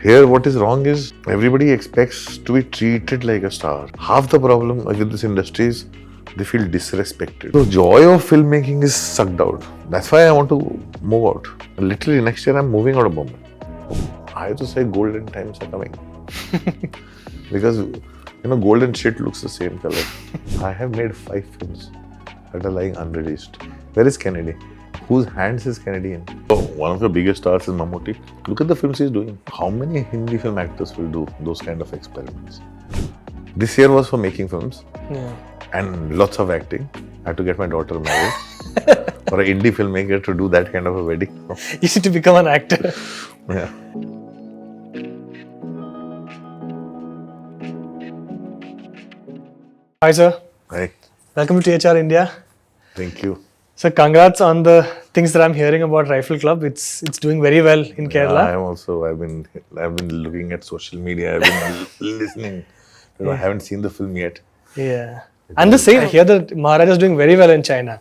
Here, what is wrong is everybody expects to be treated like a star. Half the problem with this industry is they feel disrespected. The joy of filmmaking is sucked out. That's why I want to move out. Literally next year I'm moving out of Bombay. I have to say golden times are coming. Because golden shit looks the same color. I have made 5 films that are lying unreleased. Where is Kennedy? Whose hands is Kennedy in? So one of the biggest stars is Mammootty. Look at the films he's doing. How many Hindi film actors will do those kind of experiments? This year was for making films. Yeah. And lots of acting. I had to get my daughter married. For an indie filmmaker to do that kind of a wedding. You need to become an actor. Yeah. Hi sir. Hi. Welcome to THR India. Thank you. So congrats on the things that I'm hearing about Rifle Club. It's doing very well in Kerala. I've been looking at social media. I've been listening. I haven't seen the film yet. Yeah. And the same, I hear that Maharaj is doing very well in China.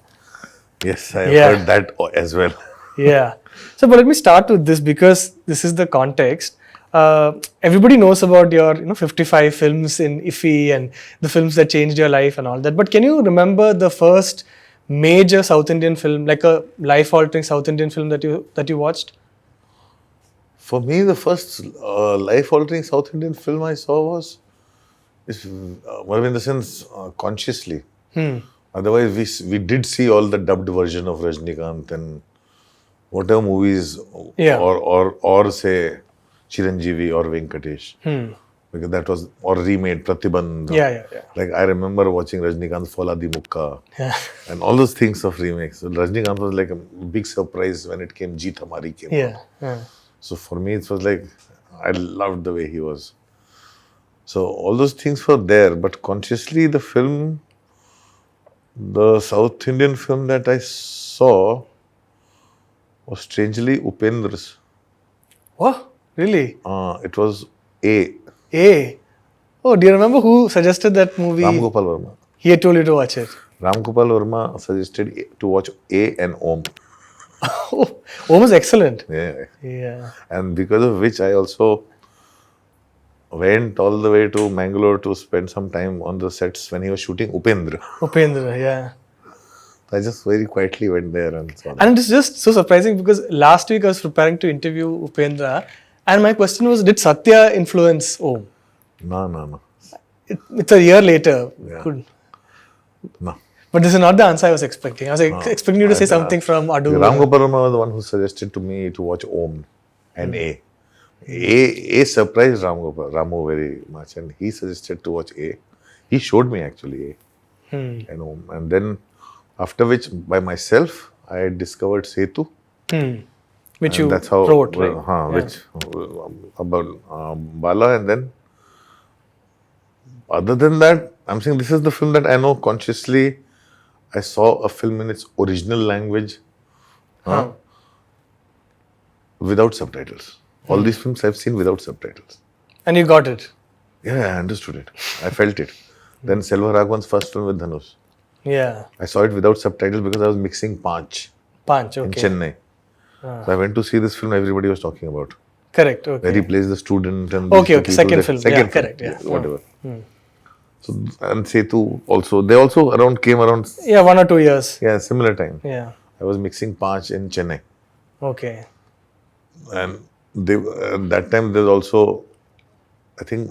Yes, I have heard that as well. Yeah. So, but let me start with this because this is the context. Everybody knows about your 55 films in IFFI and the films that changed your life and all that. But can you remember the first major South Indian film, like a life-altering South Indian film that you watched? For me, the first life-altering South Indian film I saw in the sense consciously. Otherwise, we did see all the dubbed version of Rajnikant and whatever movies, or say Chiranjeevi or Venkatesh. Because that was, or remade Pratibandh. Yeah. Like I remember watching Rajnikant's Foladi Mukka and all those things of remakes. So Rajnikant was like a big surprise when it came, Jeet Hamari came out. So for me, it was like, I loved the way he was. So all those things were there, but consciously the South Indian film that I saw was strangely Upendra's. What? Really? It was A. Oh, do you remember who suggested that movie? Ram Gopal Verma. He had told you to watch it. Ram Gopal Verma suggested to watch A and Om. Oh, Om was excellent. Yeah. And because of which I also went all the way to Mangalore to spend some time on the sets when he was shooting Upendra. Yeah. I just very quietly went there and saw that. And it's just so surprising because last week I was preparing to interview Upendra and my question was, did Satya influence Om? No. It's a year later. Yeah. Good. No. But this is not the answer I was expecting. I was expecting you to say something from Adu. Ram Gopal Verma was the one who suggested to me to watch Om and A. A surprised Ramu very much, and he suggested to watch A. He showed me actually A and Om. And then after which, by myself, I had discovered Setu. Which and you that's how, wrote, right? Which about Bala, and then other than that, I'm saying this is the film that I know consciously. I saw a film in its original language without subtitles. All these films I've seen without subtitles. And you got it? Yeah, I understood it. I felt it. Then Selva Raghavan's first film with Dhanush. Yeah. I saw it without subtitles because I was mixing Panch in Chennai. So I went to see this film everybody was talking about. Correct, okay. Where he plays the student and second film. Correct. Whatever. So, and Setu also, they also came around. Yeah, 1 or 2 years. Yeah, similar time. Yeah. I was mixing Panch in Chennai. Okay. And that time there's also, I think,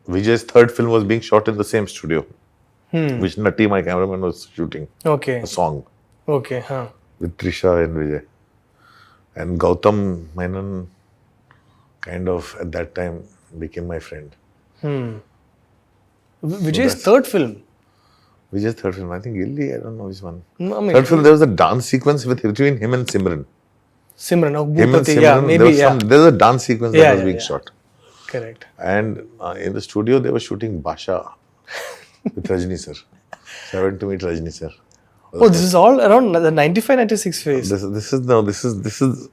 Vijay's third film was being shot in the same studio. Which Nati, my cameraman, was shooting. Okay. A song. Okay, with Trisha and Vijay. And Gautam Menon kind of at that time became my friend. Vijay's third film? Vijay's third film, I think Gilli, I don't know which one. Third film, there was a dance sequence between him and Simran. Him and Simran, maybe, there's a dance sequence that was being shot. Correct. And in the studio, they were shooting Basha with Rajni sir. So I went to meet Rajni sir. Oh, this is all around the 95-96 phase. This is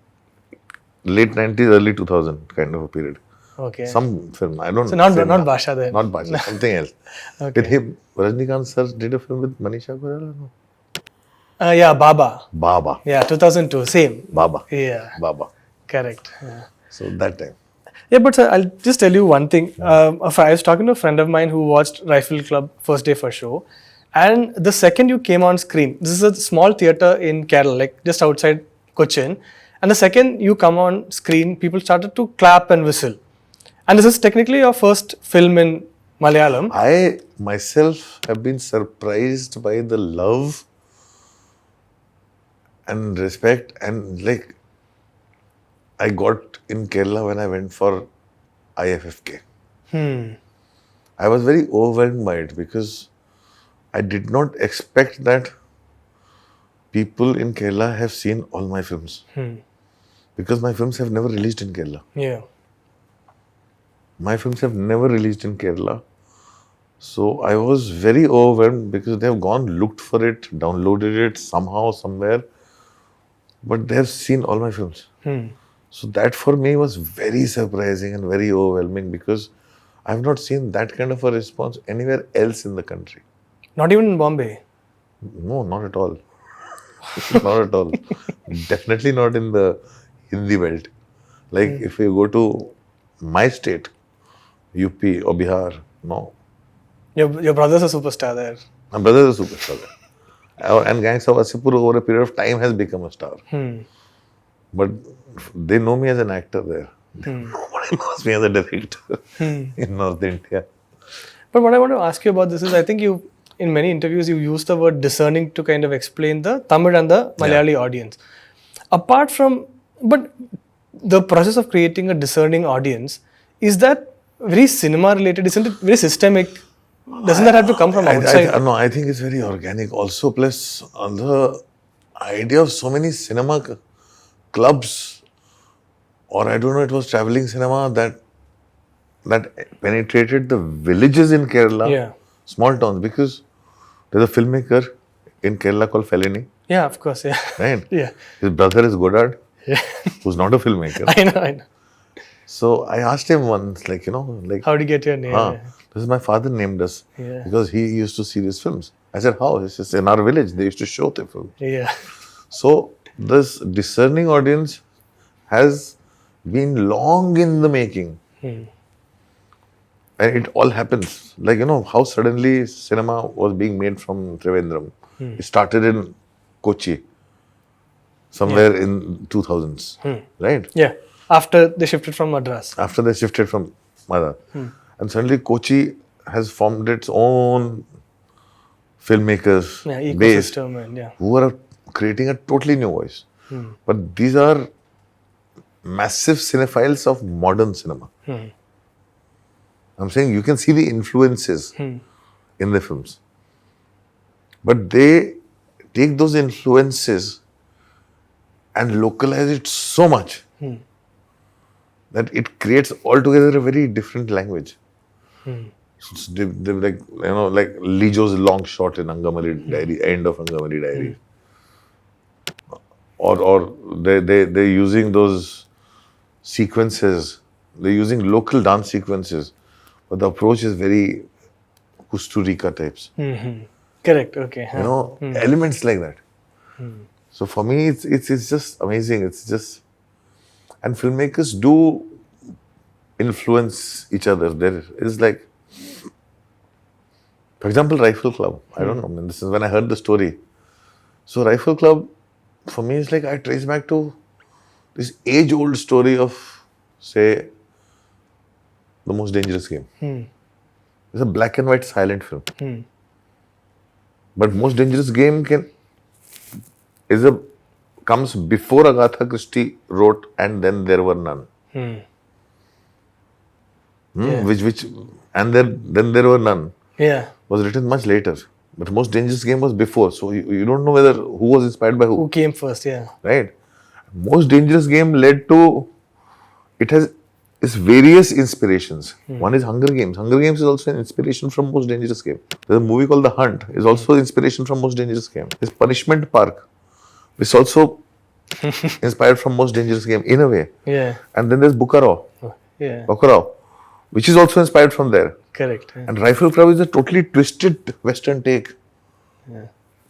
late 90s, early 2000 kind of a period. Okay. Some film, I don't know. So not Basha then. Not Basha, something else. Okay. With him, Rajnikant sir did a film with Manisha Koirala, no? Yeah, Baba. Baba. Yeah, 2002, same. Baba. Yeah. Baba. Correct. Yeah. So that time. Yeah, but sir, I'll just tell you one thing. I was talking to a friend of mine who watched Rifle Club first day for show, and the second you came on screen, this is a small theater in Kerala, like just outside Cochin, and the second you come on screen, people started to clap and whistle. And this is technically your first film in Malayalam. I myself have been surprised by the love and respect and like I got in Kerala when I went for IFFK. I was very overwhelmed by it because I did not expect that people in Kerala have seen all my films. Because my films have never released in Kerala. Yeah. My films have never released in Kerala. So I was very overwhelmed because they have gone, looked for it, downloaded it somehow, somewhere. But they have seen all my films. So that for me was very surprising and very overwhelming because I have not seen that kind of a response anywhere else in the country. Not even in Bombay. No, not at all. Not at all. Definitely not in the Hindi belt. Like if you go to my state, UP or Bihar, no. Your brother's a superstar there. My brother is a superstar there. And Gangs of Wasseypur over a period of time has become a star. But they know me as an actor there. Nobody knows me as a director in North India. But what I want to ask you about this is, I think you, in many interviews, you use the word discerning to kind of explain the Tamil and the Malayali audience. Apart from, but the process of creating a discerning audience, is that very cinema related? Isn't it very systemic? Doesn't that have to come from outside? No, I think it's very organic also. Plus, the idea of so many cinema clubs, or I don't know, it was traveling cinema that penetrated the villages in Kerala, small towns, because there's a filmmaker in Kerala called Fellini. Yeah, of course, yeah. Right? Yeah. His brother is Godard, Yeah. who's not a filmmaker. I know. So I asked him once, like, How do you get your name? This is my father named us because he used to see these films. I said, how? He says, in our village, they used to show the film. Yeah. So this discerning audience has been long in the making. And it all happens. Like, how suddenly cinema was being made from Trivandrum. It started in Kochi, somewhere in 2000s, right? Yeah. After they shifted from Madras. After they shifted from Madras. And suddenly Kochi has formed its own filmmakers base ecosystem who are creating a totally new voice. But these are massive cinephiles of modern cinema. I'm saying you can see the influences in the films. But they take those influences and localize it so much that it creates altogether a very different language. So they like Lijo's long shot in Angamari Diary, end of Angamari Diary. Or they're using those sequences, they're using local dance sequences, but the approach is very Kusturica types. Correct, okay. Elements like that. So for me, it's just amazing. It's just, and filmmakers do influence each other. There is like, for example, Rifle Club. I don't know, this is when I heard the story. So Rifle Club, for me, is like I trace back to this age-old story of, say, The Most Dangerous Game. It's a black and white silent film. But Most Dangerous Game comes before Agatha Christie wrote And Then There Were None. Then There Were None was written much later. But Most Dangerous Game was before. So you don't know who was inspired by who. Who came first, Right? Most Dangerous Game led to, it has its various inspirations. One is Hunger Games. Hunger Games is also an inspiration from Most Dangerous Game. There's a movie called The Hunt, is also inspiration from Most Dangerous Game. There's Punishment Park, which is also inspired from Most Dangerous Game in a way. And then there's Bukarao, which is also inspired from there. Correct. And Rifle Club is a totally twisted Western take,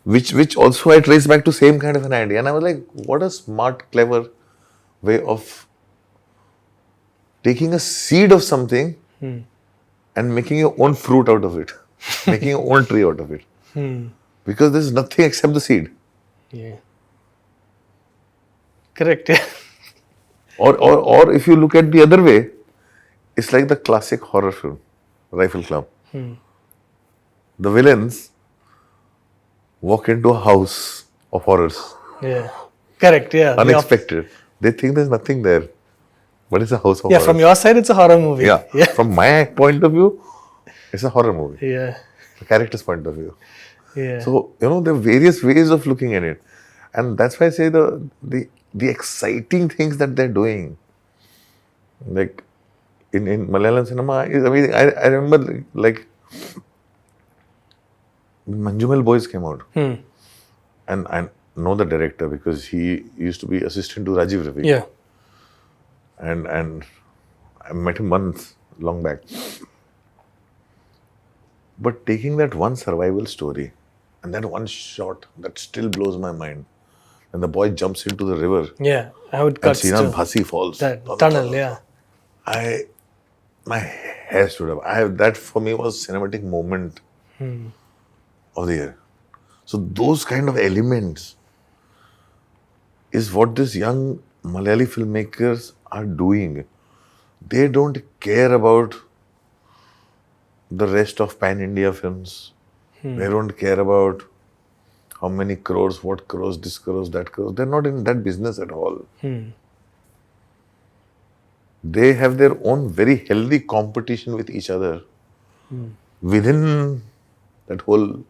which also I trace back to same kind of an idea. And I was like, what a smart, clever way of taking a seed of something and making your own fruit out of it, making your own tree out of it. Because there's nothing except the seed. Yeah. Correct. Yeah. Or if you look at the other way, it's like the classic horror film, Rifle Club. The villains walk into a house of horrors, Yeah. Correct. Yeah. unexpected. They think there's nothing there, but it's a house of Yeah. horrors. From your side, it's a horror movie. Yeah. Yeah. From my point of view, it's a horror movie. Yeah. The character's point of view. Yeah. So, there are various ways of looking at it. And that's why I say the exciting things that they're doing. Like in Malayalam cinema is amazing. I remember like Manjumal Boys came out. And I know the director because he used to be assistant to Rajeev Ravi. Yeah. And I met him once long back. But taking that one survival story and that one shot that still blows my mind. And the boy jumps into the river Yeah. I would and cut Sriram Bhasi falls. that tunnel. Yeah. My hair stood up. That for me was cinematic moment of the year. So those kind of elements is what these young Malayali filmmakers are doing. They don't care about the rest of pan-India films. They don't care about how many crores, what crores, this crores, that crores. They're not in that business at all. They have their own very healthy competition with each other within that whole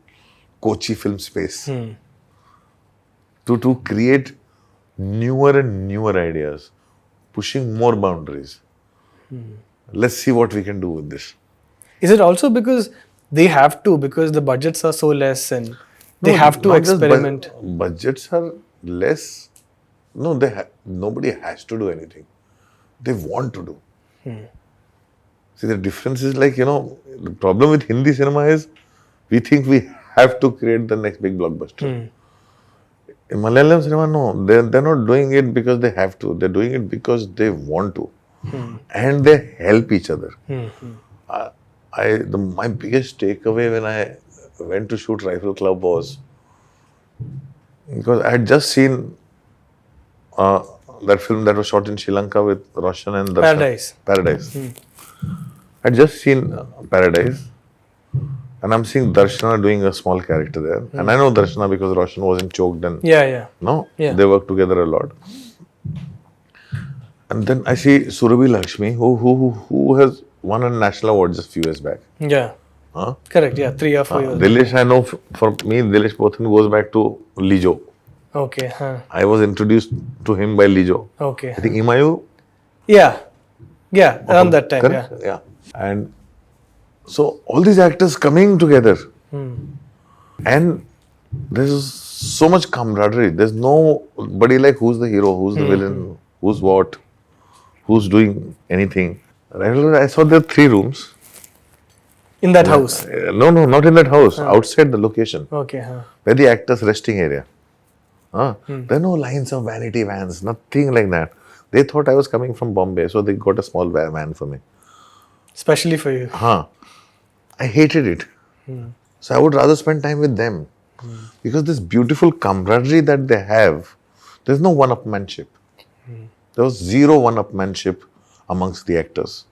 Kochi film space to create newer and newer ideas, pushing more boundaries. Let's see what we can do with this. Is it also because they have to, because the budgets are so less and they No, have to not just experiment? Budgets are less. No, nobody has to do anything. They want to do. See, the difference is like, the problem with Hindi cinema is we think we have to create the next big blockbuster. In Malayalam cinema, no, they're not doing it because they have to. They're doing it because they want to. And they help each other. My biggest takeaway when I went to shoot Rifle Club was because I had just seen that film that was shot in Sri Lanka with Roshan and Darshan. Paradise. I'd just seen Paradise, and I'm seeing Darshana doing a small character there. And I know Darshana because Roshan wasn't choked and they work together a lot. And then I see Surabhi Lakshmi, who has won a national award just a few years back. Yeah. Correct. Yeah, 3 or 4 years. Dilesh, I know for me, Dilesh Pothan goes back to Lijo. Okay. I was introduced to him by Lijo. Okay. I think Imayu. Yeah, around that time. Correct? Yeah. And so all these actors coming together, and there's so much camaraderie. There's nobody like who's the hero, who's the villain, who's what, who's doing anything. I saw there 3 rooms. In that house? No, not in that house. Outside the location. Okay. Where the actors' resting area. There are no lines of vanity vans, nothing like that. They thought I was coming from Bombay, so they got a small van for me. Especially for you. I hated it. So I would rather spend time with them. Because this beautiful camaraderie that they have, there's no one-upmanship. There was zero one-upmanship amongst the actors.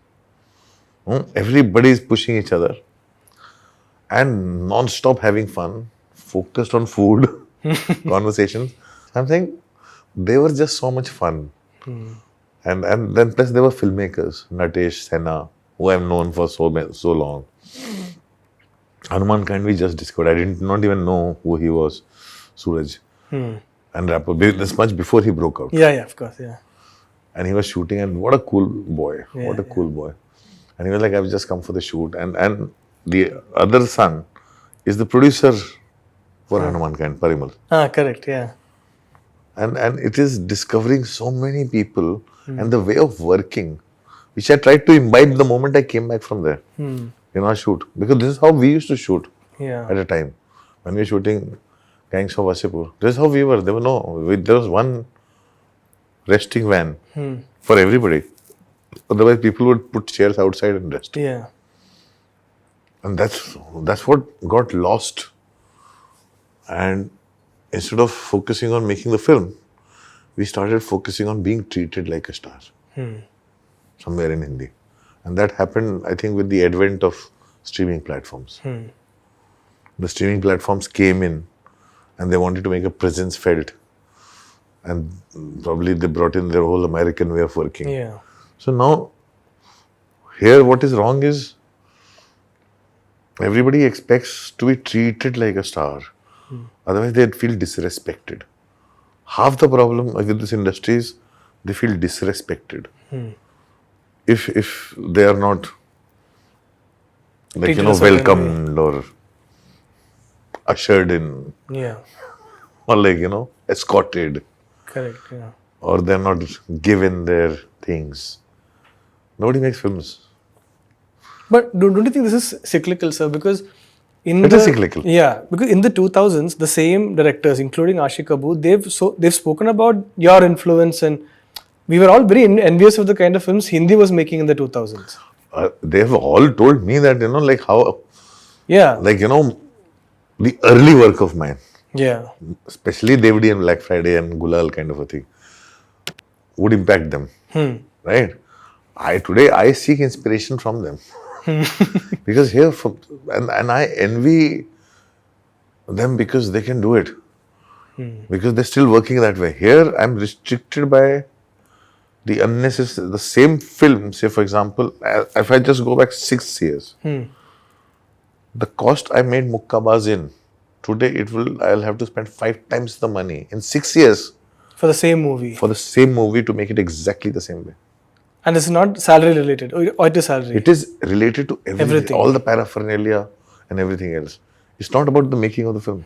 Everybody is pushing each other and non-stop having fun, focused on food, conversations. I'm saying they were just so much fun. And then plus they were filmmakers, Natesh, Sena, who I've known for so long. Hanuman Khan we just discovered. I did not even know who he was, Suraj. And rapper, this much before he broke out. Yeah, of course, yeah. And he was shooting, and what a cool boy. Cool boy. And he was like, I've just come for the shoot. And the other son is the producer for Hanuman Khan, Parimal. Correct, yeah. And it is discovering so many people and the way of working, which I tried to imbibe the moment I came back from there in our shoot. Because this is how we used to shoot at a time. When we were shooting Gangs of Wasipur, this is how we were. There was one resting van for everybody. Otherwise, people would put chairs outside and rest. Yeah. And that's what got lost. And instead of focusing on making the film, we started focusing on being treated like a star somewhere in Hindi. And that happened, I think, with the advent of streaming platforms. The streaming platforms came in and they wanted to make a presence felt. And probably they brought in their whole American way of working. Yeah. So now, here what is wrong is everybody expects to be treated like a star. Otherwise, they'd feel disrespected. Half the problem with this industry is they feel disrespected. If they are not, like, Treated a certain welcomed or ushered in, Yeah. or like, escorted, Correct. Yeah. or they're not given their things. Nobody makes films. But don't you think this is cyclical, sir? Because It is cyclical. Yeah, because in the 2000s, the same directors, including Ashik Kapoor, they've spoken about your influence, and we were all very envious of the kind of films Hindi was making in the 2000s. They've all told me that, like how, Yeah. like, the early work of mine, Yeah. especially Devdi and Black Friday and Gulal kind of a thing, would impact them. Right? Today I seek inspiration from them. Because here, and I envy them because they can do it. Because they're still working that way. Here, I'm restricted by the unnecessary, the same film, say for example, if I just go back 6 years, the cost I made Mukkabaz in, today I'll have to spend 5 times the money in 6 years For the same movie. for the same movie to make it exactly the same way. And it's not salary related, or it is salary. It is related to everything, Everything. all the paraphernalia and everything else. It's not about the making of the film.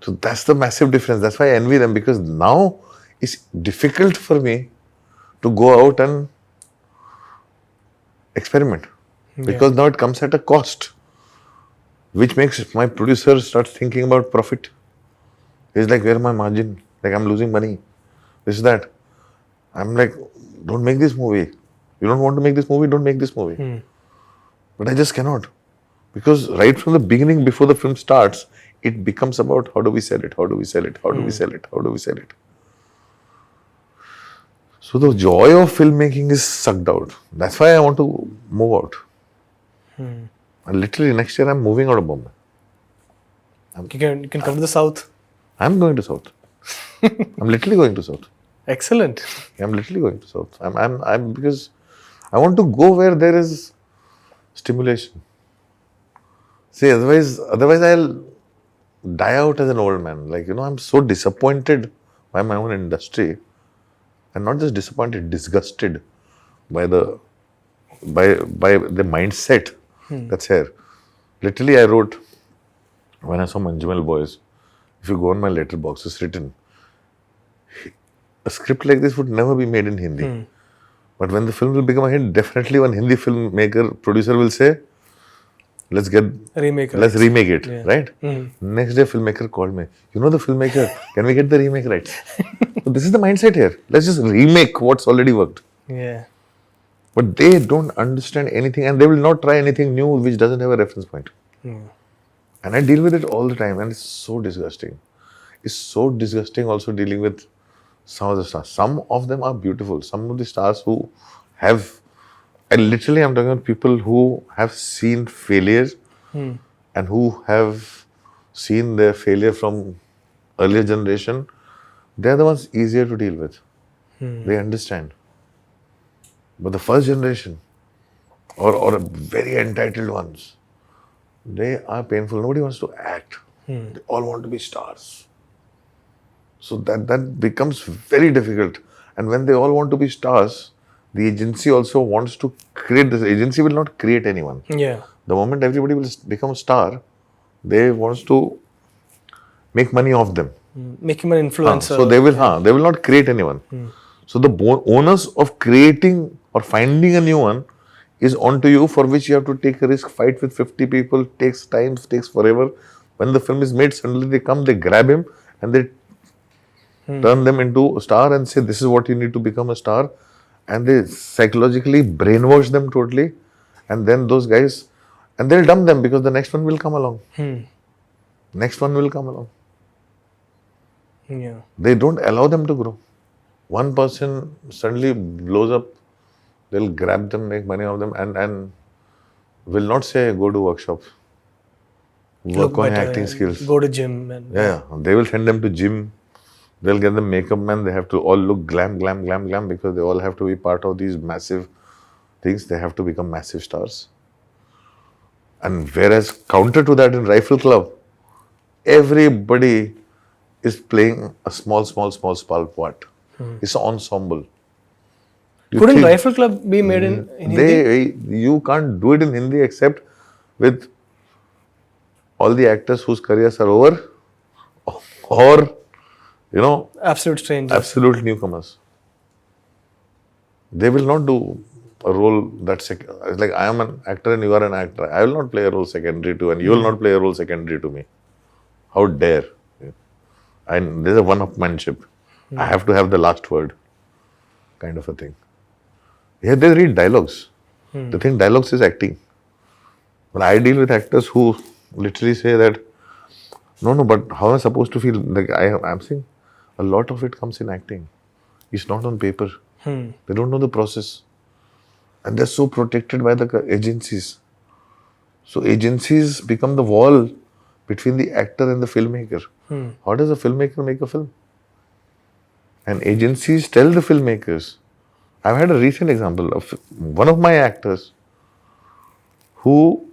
So that's the massive difference. That's why I envy them, because now it's difficult for me to go out and experiment. Because now it comes at a cost, which makes my producer start thinking about profit. He's like, where my margin? Like, I'm losing money. This, that. I'm like, don't make this movie. You don't want to make this movie, don't make this movie. But I just cannot. Because right from the beginning, before the film starts, it becomes about how do we sell it, how do we sell it, how do we sell it, how do we sell it. So the joy of filmmaking is sucked out. That's why I want to move out. And literally next year I'm moving out of Bombay. You can come to the south. I'm going to South. I'm literally going to South. Excellent. I'm literally going to South. I'm because I want to go where there is stimulation. See, otherwise I'll die out as an old man. Like, I'm so disappointed by my own industry, and not just disappointed, disgusted by the mindset that's here. Literally, I wrote when I saw Manjumal Boys. If you go on my letterbox, it's written, a script like this would never be made in Hindi. But when the film will become a hit, definitely one Hindi filmmaker, producer will say, let's remake it, Yeah. right? Next day, Filmmaker called me. You know the Filmmaker, can we get the remake rights? So this is the mindset here. Let's just remake what's already worked. Yeah. But they don't understand anything, and they will not try anything new which doesn't have a reference point. And I deal with it all the time, and it's so disgusting. It's so disgusting also dealing with some of the stars. Some of them are beautiful. Some of the stars who have, I'm talking about people who have seen failures and who have seen their failure from earlier generation. They're the ones easier to deal with. They understand. But the first generation or very entitled ones, they are painful. Nobody wants to act. They all want to be stars. So that becomes very difficult. And when they all want to be stars, the agency also wants to create this. Agency will not create anyone. Yeah. The moment everybody will become a star, they wants to make money off them. Make him an influencer. So they will not create anyone. So the onus of creating or finding a new one is onto you, for which you have to take a risk, fight with 50 people, takes time, takes forever. When the film is made, suddenly they come, they grab him and they turn them into a star and say, this is what you need to become a star. and they psychologically brainwash them totally, and then those guys, and they'll dump them because the next one will come along. Next one will come along. Yeah. They don't allow them to grow. One person suddenly blows up, they'll grab them, make money of them, and will not say go to workshop, work on your acting skills. Go to gym. And, Yeah, they will send them to gym. They'll get them makeup man. They have to all look glam because they all have to be part of these massive things. They have to become massive stars. And whereas counter to that in Rifle Club, everybody is playing a small part. It's an ensemble. Couldn't Rifle Club be made in Hindi? You can't do it in Hindi except with all the actors whose careers are over, or Absolute strangers. absolute newcomers. They will not do a role that's like I am an actor and you are an actor. I will not play a role secondary to, and you will not play a role secondary to me. How dare? And there's a one-upmanship. I have to have the last word, kind of a thing. Here they read dialogues. They think dialogues is acting. But I deal with actors who literally say that, no, but how am I supposed to feel? Like I'm saying, a lot of it comes in acting. It's not on paper. They don't know the process. And they're so protected by the agencies. So agencies become the wall between the actor and the filmmaker. How does a filmmaker make a film? And agencies tell the filmmakers. I've had a recent example of one of my actors who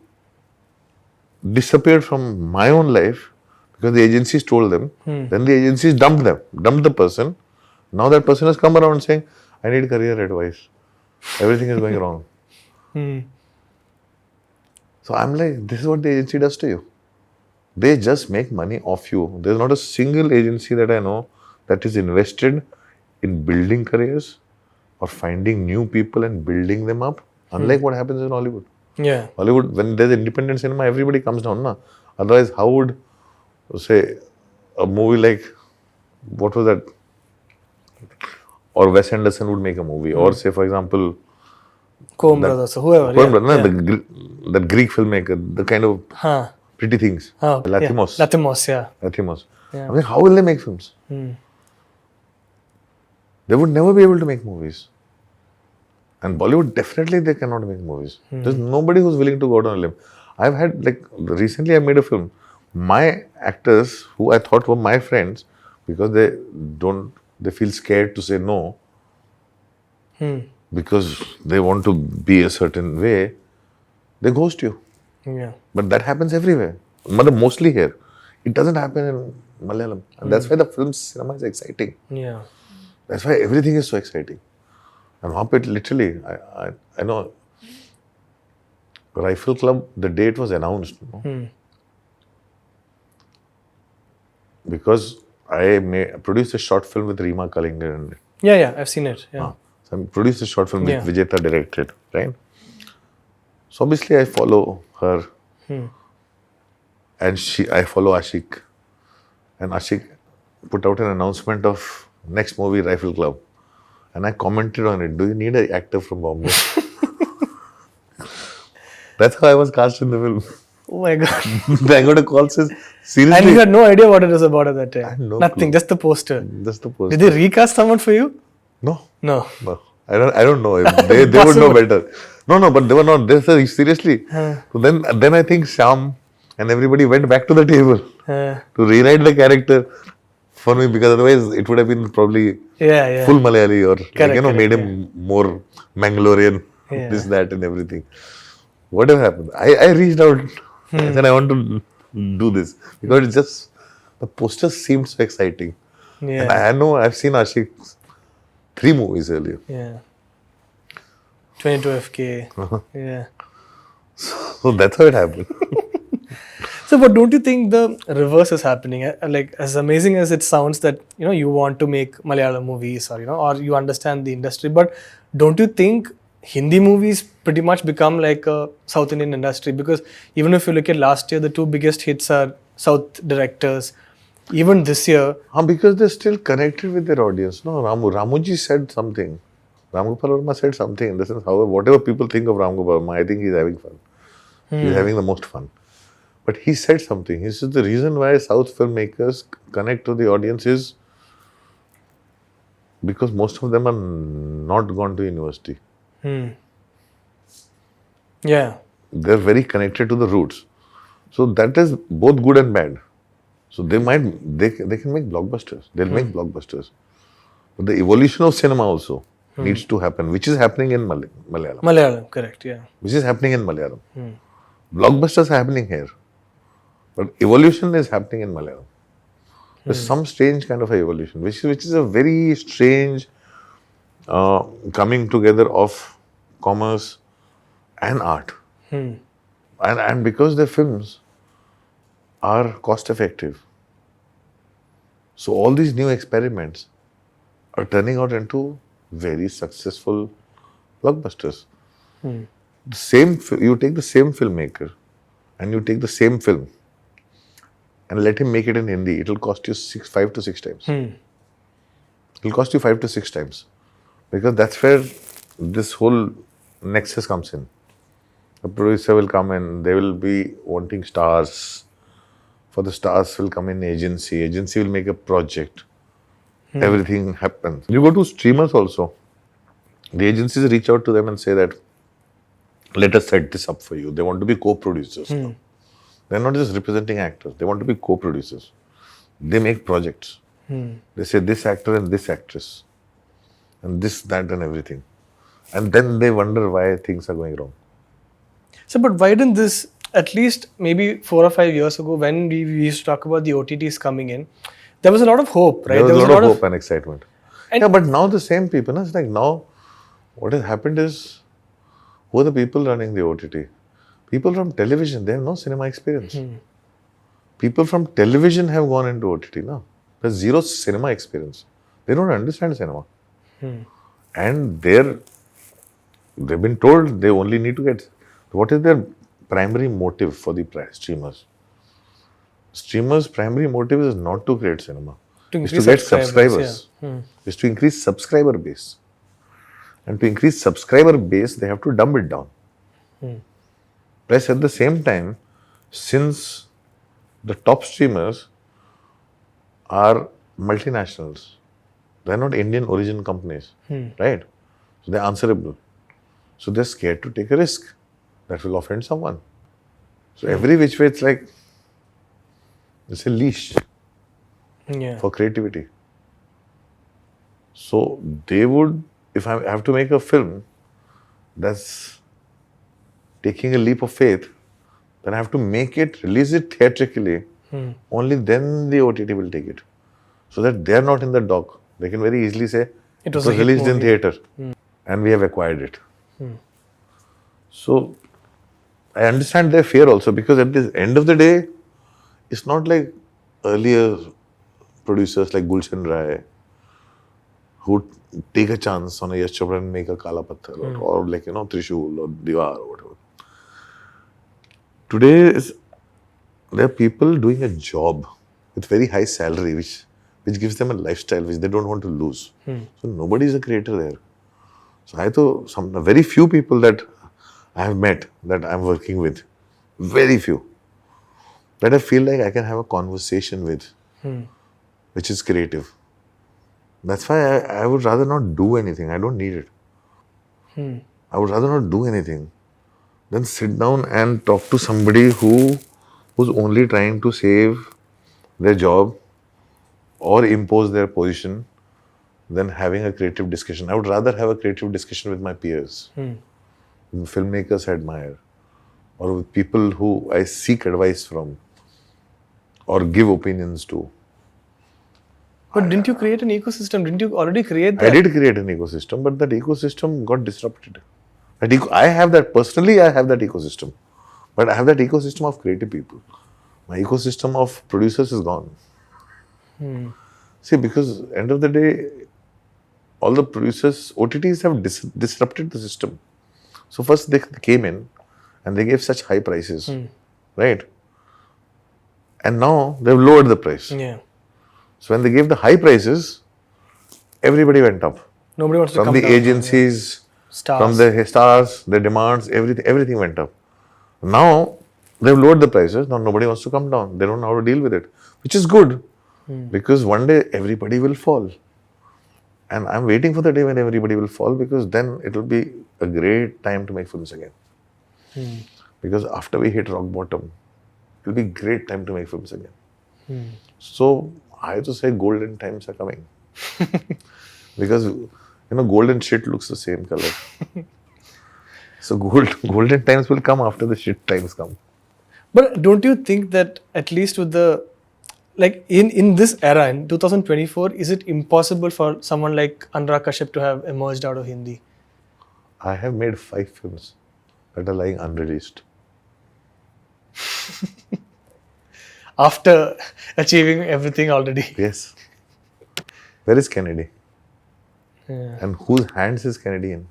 disappeared from my own life because the agencies told them. Then the agencies dumped the person. Now that person has come around saying, I need career advice. Everything is going wrong. So I'm like, this is what the agency does to you. They just make money off you. There's not a single agency that I know that is invested in building careers or finding new people and building them up. Unlike what happens in Hollywood. Yeah. Hollywood, when there's independent cinema, everybody comes down. Na? Otherwise, how would, say, a movie like, what was that? Or Wes Anderson would make a movie. Or say, for example, Coen brothers or whoever. That Greek filmmaker, the kind of pretty things. Lathimos. Lathimos, yeah. Lathimos. I'm like, how will they make films? They would never be able to make movies. And Bollywood, definitely they cannot make movies. There's nobody who's willing to go down a limb. I've had, recently I made a film. My actors, who I thought were my friends, because they feel scared to say no, because they want to be a certain way, they ghost you. Yeah. But that happens everywhere. But mostly here. It doesn't happen in Malayalam. And that's why the film cinema is exciting. Yeah. That's why everything is so exciting. And literally, I know, Rifle Club, the day it was announced, because I produced a short film with Reema Kalinga. Yeah, I've seen it. Yeah. So I produced a short film which Vijeta directed, right? So obviously I follow her, and I follow Ashik, and Ashik put out an announcement of next movie Rifle Club, and I commented on it. Do you need an actor from Bombay? That's how I was cast in the film. Oh my God. I got a call says, seriously? And you had no idea what it was about at that time? I had no Nothing, clue. just the poster. Just the poster. Did they recast someone for you? No. No. I don't know. They would know better. No, but they were not. They said, seriously. So then I think Shyam and everybody went back to the table to rewrite the character for me, because otherwise it would have been probably full Malayali or made him more Mangalorean, this, that and everything. Whatever happened, I reached out and said I want to do this because it's just, the poster seemed so exciting. Yeah. And I know I've seen Ashik's 3 movies earlier. Yeah. 22FK. Yeah. So that's how it happened. So, but don't you think the reverse is happening? Like, as amazing as it sounds that, you want to make Malayalam movies or, or you understand the industry, but don't you think Hindi movies pretty much become like a South Indian industry? Because even if you look at last year, the 2 biggest hits are South directors. Even this year. Because they're still connected with their audience. No, Ramuji said something. Ram Gopal Verma said something in the sense, however, whatever people think of Ram Gopal Verma, I think he's having fun. He's having the most fun. But he said something. He said the reason why South filmmakers connect to the audience is because most of them are not gone to university. Yeah. They're very connected to the roots. So that is both good and bad. So they can make blockbusters. They'll make blockbusters. But the evolution of cinema also needs to happen, which is happening in Malayalam. Malayalam, correct, yeah. Which is happening in Malayalam. Blockbusters are happening here. But evolution is happening in Malayalam. There's some strange kind of a evolution, which is a very strange coming together of commerce and art. And because their films are cost effective, so all these new experiments are turning out into very successful blockbusters. You take the same filmmaker and you take the same film and let him make it in Hindi, it will cost you 5 to 6 times. It will cost you 5 to 6 times. Because that's where this whole nexus comes in. The producer will come in, they will be wanting stars. For the stars will come in agency. Agency will make a project. Everything happens. You go to streamers also. The agencies reach out to them and say that, let us set this up for you. They want to be co-producers. They're not just representing actors. They want to be co-producers. They make projects. They say this actor and this actress. And this, that and everything. And then they wonder why things are going wrong. So, but why didn't this, at least maybe 4 or 5 years ago, when we used to talk about the OTTs coming in, there was a lot of hope, right? There was a lot of hope and excitement. Yeah, but now the same people, it's like now what has happened is, who are the people running the OTT? People from television, they have no cinema experience. People from television have gone into OTT now. There's zero cinema experience. They don't understand cinema. And they've been told they only need to get... What is their primary motive for the streamers? Streamers' primary motive is not to create cinema. It's to get subscribers. It's to increase subscriber base. And to increase subscriber base, they have to dumb it down. Plus, at the same time, since the top streamers are multinationals, they're not Indian origin companies, right? So they're answerable. So they're scared to take a risk that will offend someone. So every which way, it's like, it's a leash for creativity. So they would, if I have to make a film that's taking a leap of faith, then I have to make it, release it theatrically. Only then the OTT will take it. So that they're not in the dock. They can very easily say, it was released in theatre and we have acquired it. So I understand their fear also, because at the end of the day, it's not like earlier producers like Gulshan Rai who would take a chance on a Yash Chopra and make a Kala Patthar or like, Trishul or Diwar or whatever. Today, there are people doing a job with very high salary, which gives them a lifestyle which they don't want to lose. So nobody is a creator there. So very few people that I have met, that I'm working with, very few, that I feel like I can have a conversation with, which is creative. That's why I would rather not do anything. I don't need it. I would rather not do anything than sit down and talk to somebody who's only trying to save their job or impose their position than having a creative discussion. I would rather have a creative discussion with my peers, with filmmakers I admire, or with people who I seek advice from or give opinions to. But didn't you create an ecosystem? Didn't you already create that? I did create an ecosystem, but that ecosystem got disrupted. I have that ecosystem. But I have that ecosystem of creative people. My ecosystem of producers is gone. See, because end of the day, all the producers, OTTs have disrupted the system. So first they came in and they gave such high prices, right? And now they've lowered the price. Yeah. So when they gave the high prices, everybody went up. Nobody wants to From come the down. agencies, Stars. from the stars, their demands, everything went up. Now they've lowered the prices. Now nobody wants to come down. They don't know how to deal with it, which is good because one day everybody will fall. And I'm waiting for the day when everybody will fall because then it will be a great time to make films again. Because after we hit rock bottom, it will be great time to make films again. So I have to say golden times are coming. Because golden shit looks the same color. So golden times will come after the shit times come. But don't you think that at least with the, like in this era, in 2024, is it impossible for someone like Anurag Kashyap to have emerged out of Hindi? I have made 5 films that are lying unreleased. After achieving everything already. Yes. Where is Kennedy? Yeah. And whose hands is Kennedy in?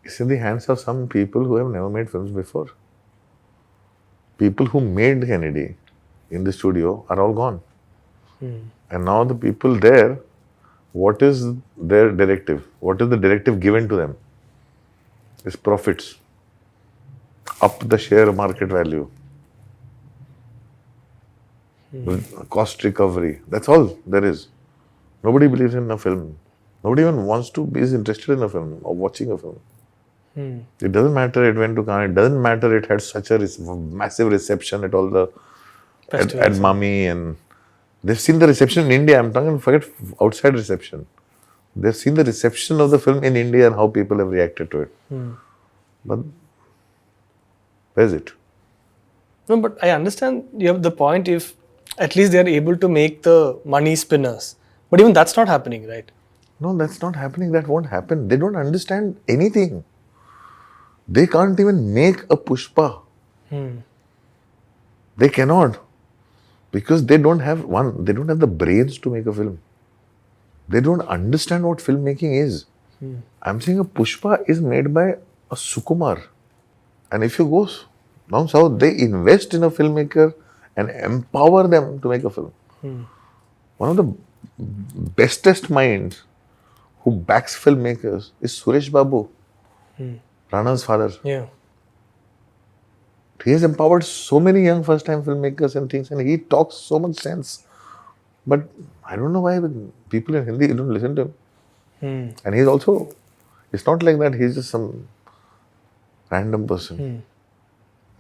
It's in the hands of some people who have never made films before. People who made Kennedy in the studio are all gone. And now the people there, what is their directive? What is the directive given to them? It's profits. Up the share market value. Cost recovery. That's all there is. Nobody believes in a film. Nobody even wants to be interested in a film or watching a film. It doesn't matter it went to Cannes. It doesn't matter it had such a massive reception at all the at Mummy, and they've seen the reception in India. I'm talking, forget outside reception. They've seen the reception of the film in India and how people have reacted to it. But where's it? No, but I understand you have the point if at least they are able to make the money spinners. But even that's not happening, right? No, that's not happening. That won't happen. They don't understand anything. They can't even make a Pushpa. They cannot. Because they don't have the brains to make a film. They don't understand what filmmaking is. I'm saying a Pushpa is made by a Sukumar. And if you go down south, they invest in a filmmaker and empower them to make a film. One of the bestest minds who backs filmmakers is Suresh Babu, Rana's father. Yeah. He has empowered so many young first-time filmmakers and things, and he talks so much sense. But I don't know why people in Hindi don't listen to him. And he's also, it's not like that he's just some random person.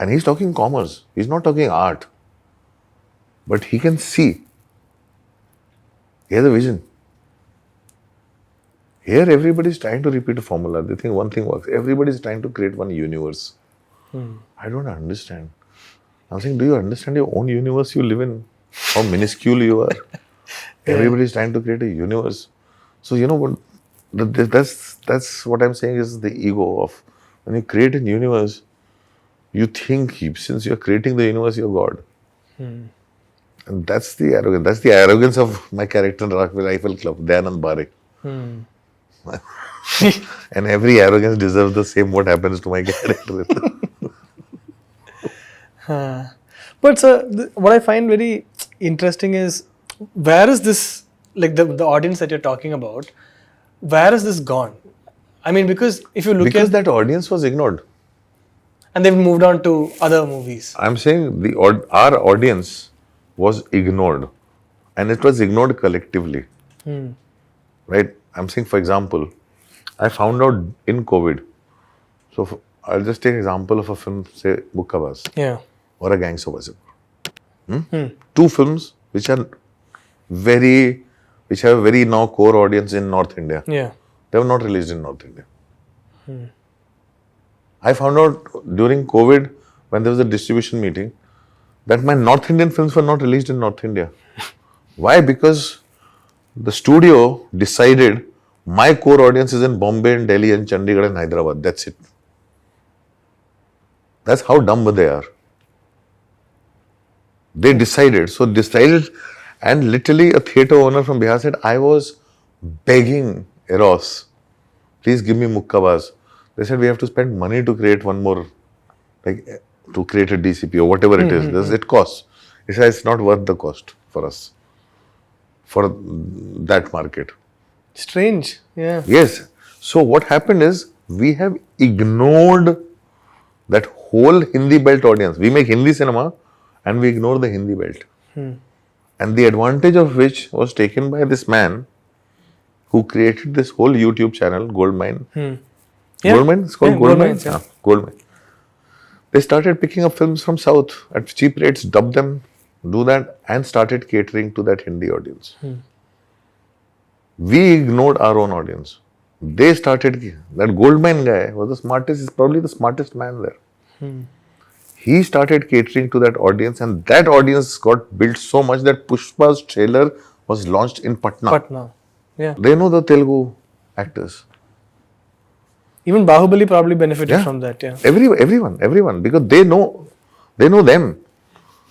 And he's talking commerce. He's not talking art. But he can see. He has a vision. Here, everybody's trying to repeat a formula. They think one thing works. Everybody's trying to create one universe. I don't understand. I'm saying, do you understand your own universe you live in? How minuscule you are? Everybody's trying to create a universe. So, what? That's what I'm saying is the ego of when you create a universe, you think since you're creating the universe, you're God. And that's the arrogance. That's the arrogance of my character in Rifle Club, Dayanand Barik. And every arrogance deserves the same what happens to my character. But sir, what I find very interesting is where is this, like the audience that you're talking about, where is this gone? I mean, because if you look Because at that audience was ignored. and they've moved on to other movies. I'm saying our audience was ignored, and it was ignored collectively. Right? I'm saying, for example, I found out in COVID. So I'll just take an example of a film, say Mukkabaz, Yeah. or a Gangs of Wasseypur. 2 films which have a very now core audience in North India. Yeah. They were not released in North India. I found out during COVID, when there was a distribution meeting, that my North Indian films were not released in North India. Why? Because the studio decided my core audience is in Bombay and Delhi and Chandigarh and Hyderabad. That's it. That's how dumb they are. They decided. And literally a theatre owner from Bihar said, I was begging Eros, please give me Mukkabaz. They said, we have to spend money to create one more, like to create a DCP or whatever it is. It costs. He said, it's not worth the cost for us, for that market. Strange. Yeah. Yes. So what happened is we have ignored that whole Hindi belt audience. We make Hindi cinema and we ignore the Hindi belt. And the advantage of which was taken by this man who created this whole YouTube channel, Goldmine. Yeah. Goldmine? It's called Yeah, Goldmine? Goldmines, yeah. Goldmine. They started picking up films from South at cheap rates, dub them, do that, and started catering to that Hindi audience. We ignored our own audience. They started, that Goldmine guy was the smartest, is probably the smartest man there. He started catering to that audience, and that audience got built so much that Pushpa's trailer was launched in Patna. Patna. Yeah. They know the Telugu actors. Even Bahubali probably benefited Yeah. from that. Yeah. Everyone, because they know them.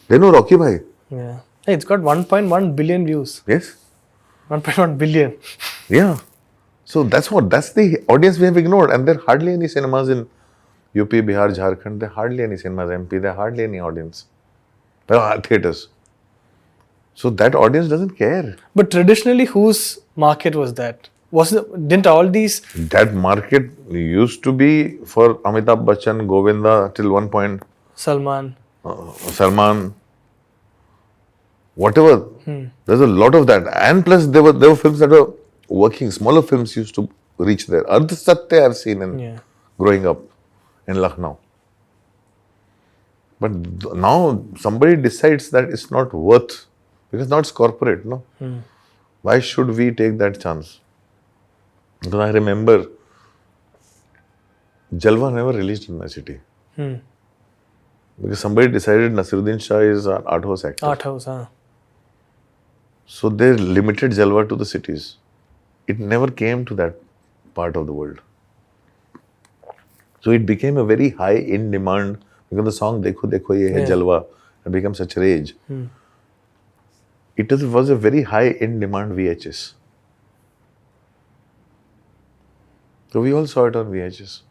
They know Rocky Bhai. Yeah. Hey, it's got 1.1 billion views. Yes. 1.1 billion. Yeah. So that's the audience we have ignored. And there are hardly any cinemas in UP, Bihar, Jharkhand. There are hardly any cinemas, MP. There are hardly any audience. There are theatres. So that audience doesn't care. But traditionally, whose market was that? Didn't all these? That market used to be for Amitabh Bachchan, Govinda, till one point, Salman. Salman, whatever. There's a lot of that. And plus there were films that were working. Smaller films used to reach there. Ardh Satya I've seen in growing up in Lucknow. But now somebody decides that it's not worth, because now it's corporate, no? Why should we take that chance? Because I remember Jalwa never released in my city. Because somebody decided Nasiruddin Shah is an art house actor. Art house, huh? So they limited Jalwa to the cities. It never came to that part of the world. So it became a very high in demand, because the song Dekho Dekho Ye Hai Jalwa had become such a rage. It was a very high in demand VHS. So we all saw it on VHS.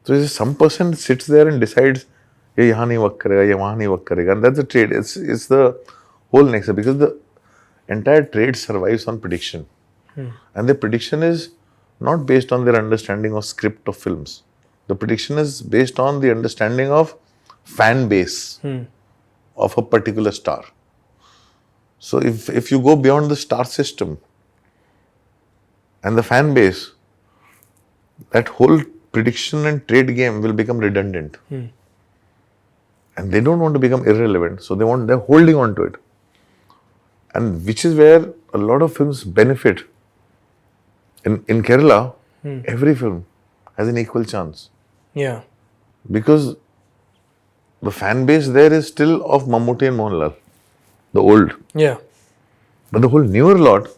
So if some person sits there and decides, ye yahan nahi work karega, ye wahan nahi work karega, and that's the trade. It's the whole next, because the entire trade survives on prediction. And the prediction is not based on their understanding of script of films. The prediction is based on the understanding of fan base of a particular star. So if you go beyond the star system and the fan base, that whole prediction and trade game will become redundant. And they don't want to become irrelevant, so they're holding on to it. And which is where a lot of films benefit. In Kerala, every film has an equal chance. Yeah. Because the fan base there is still of Mammootty and Mohanlal, the old. Yeah. But the whole newer lot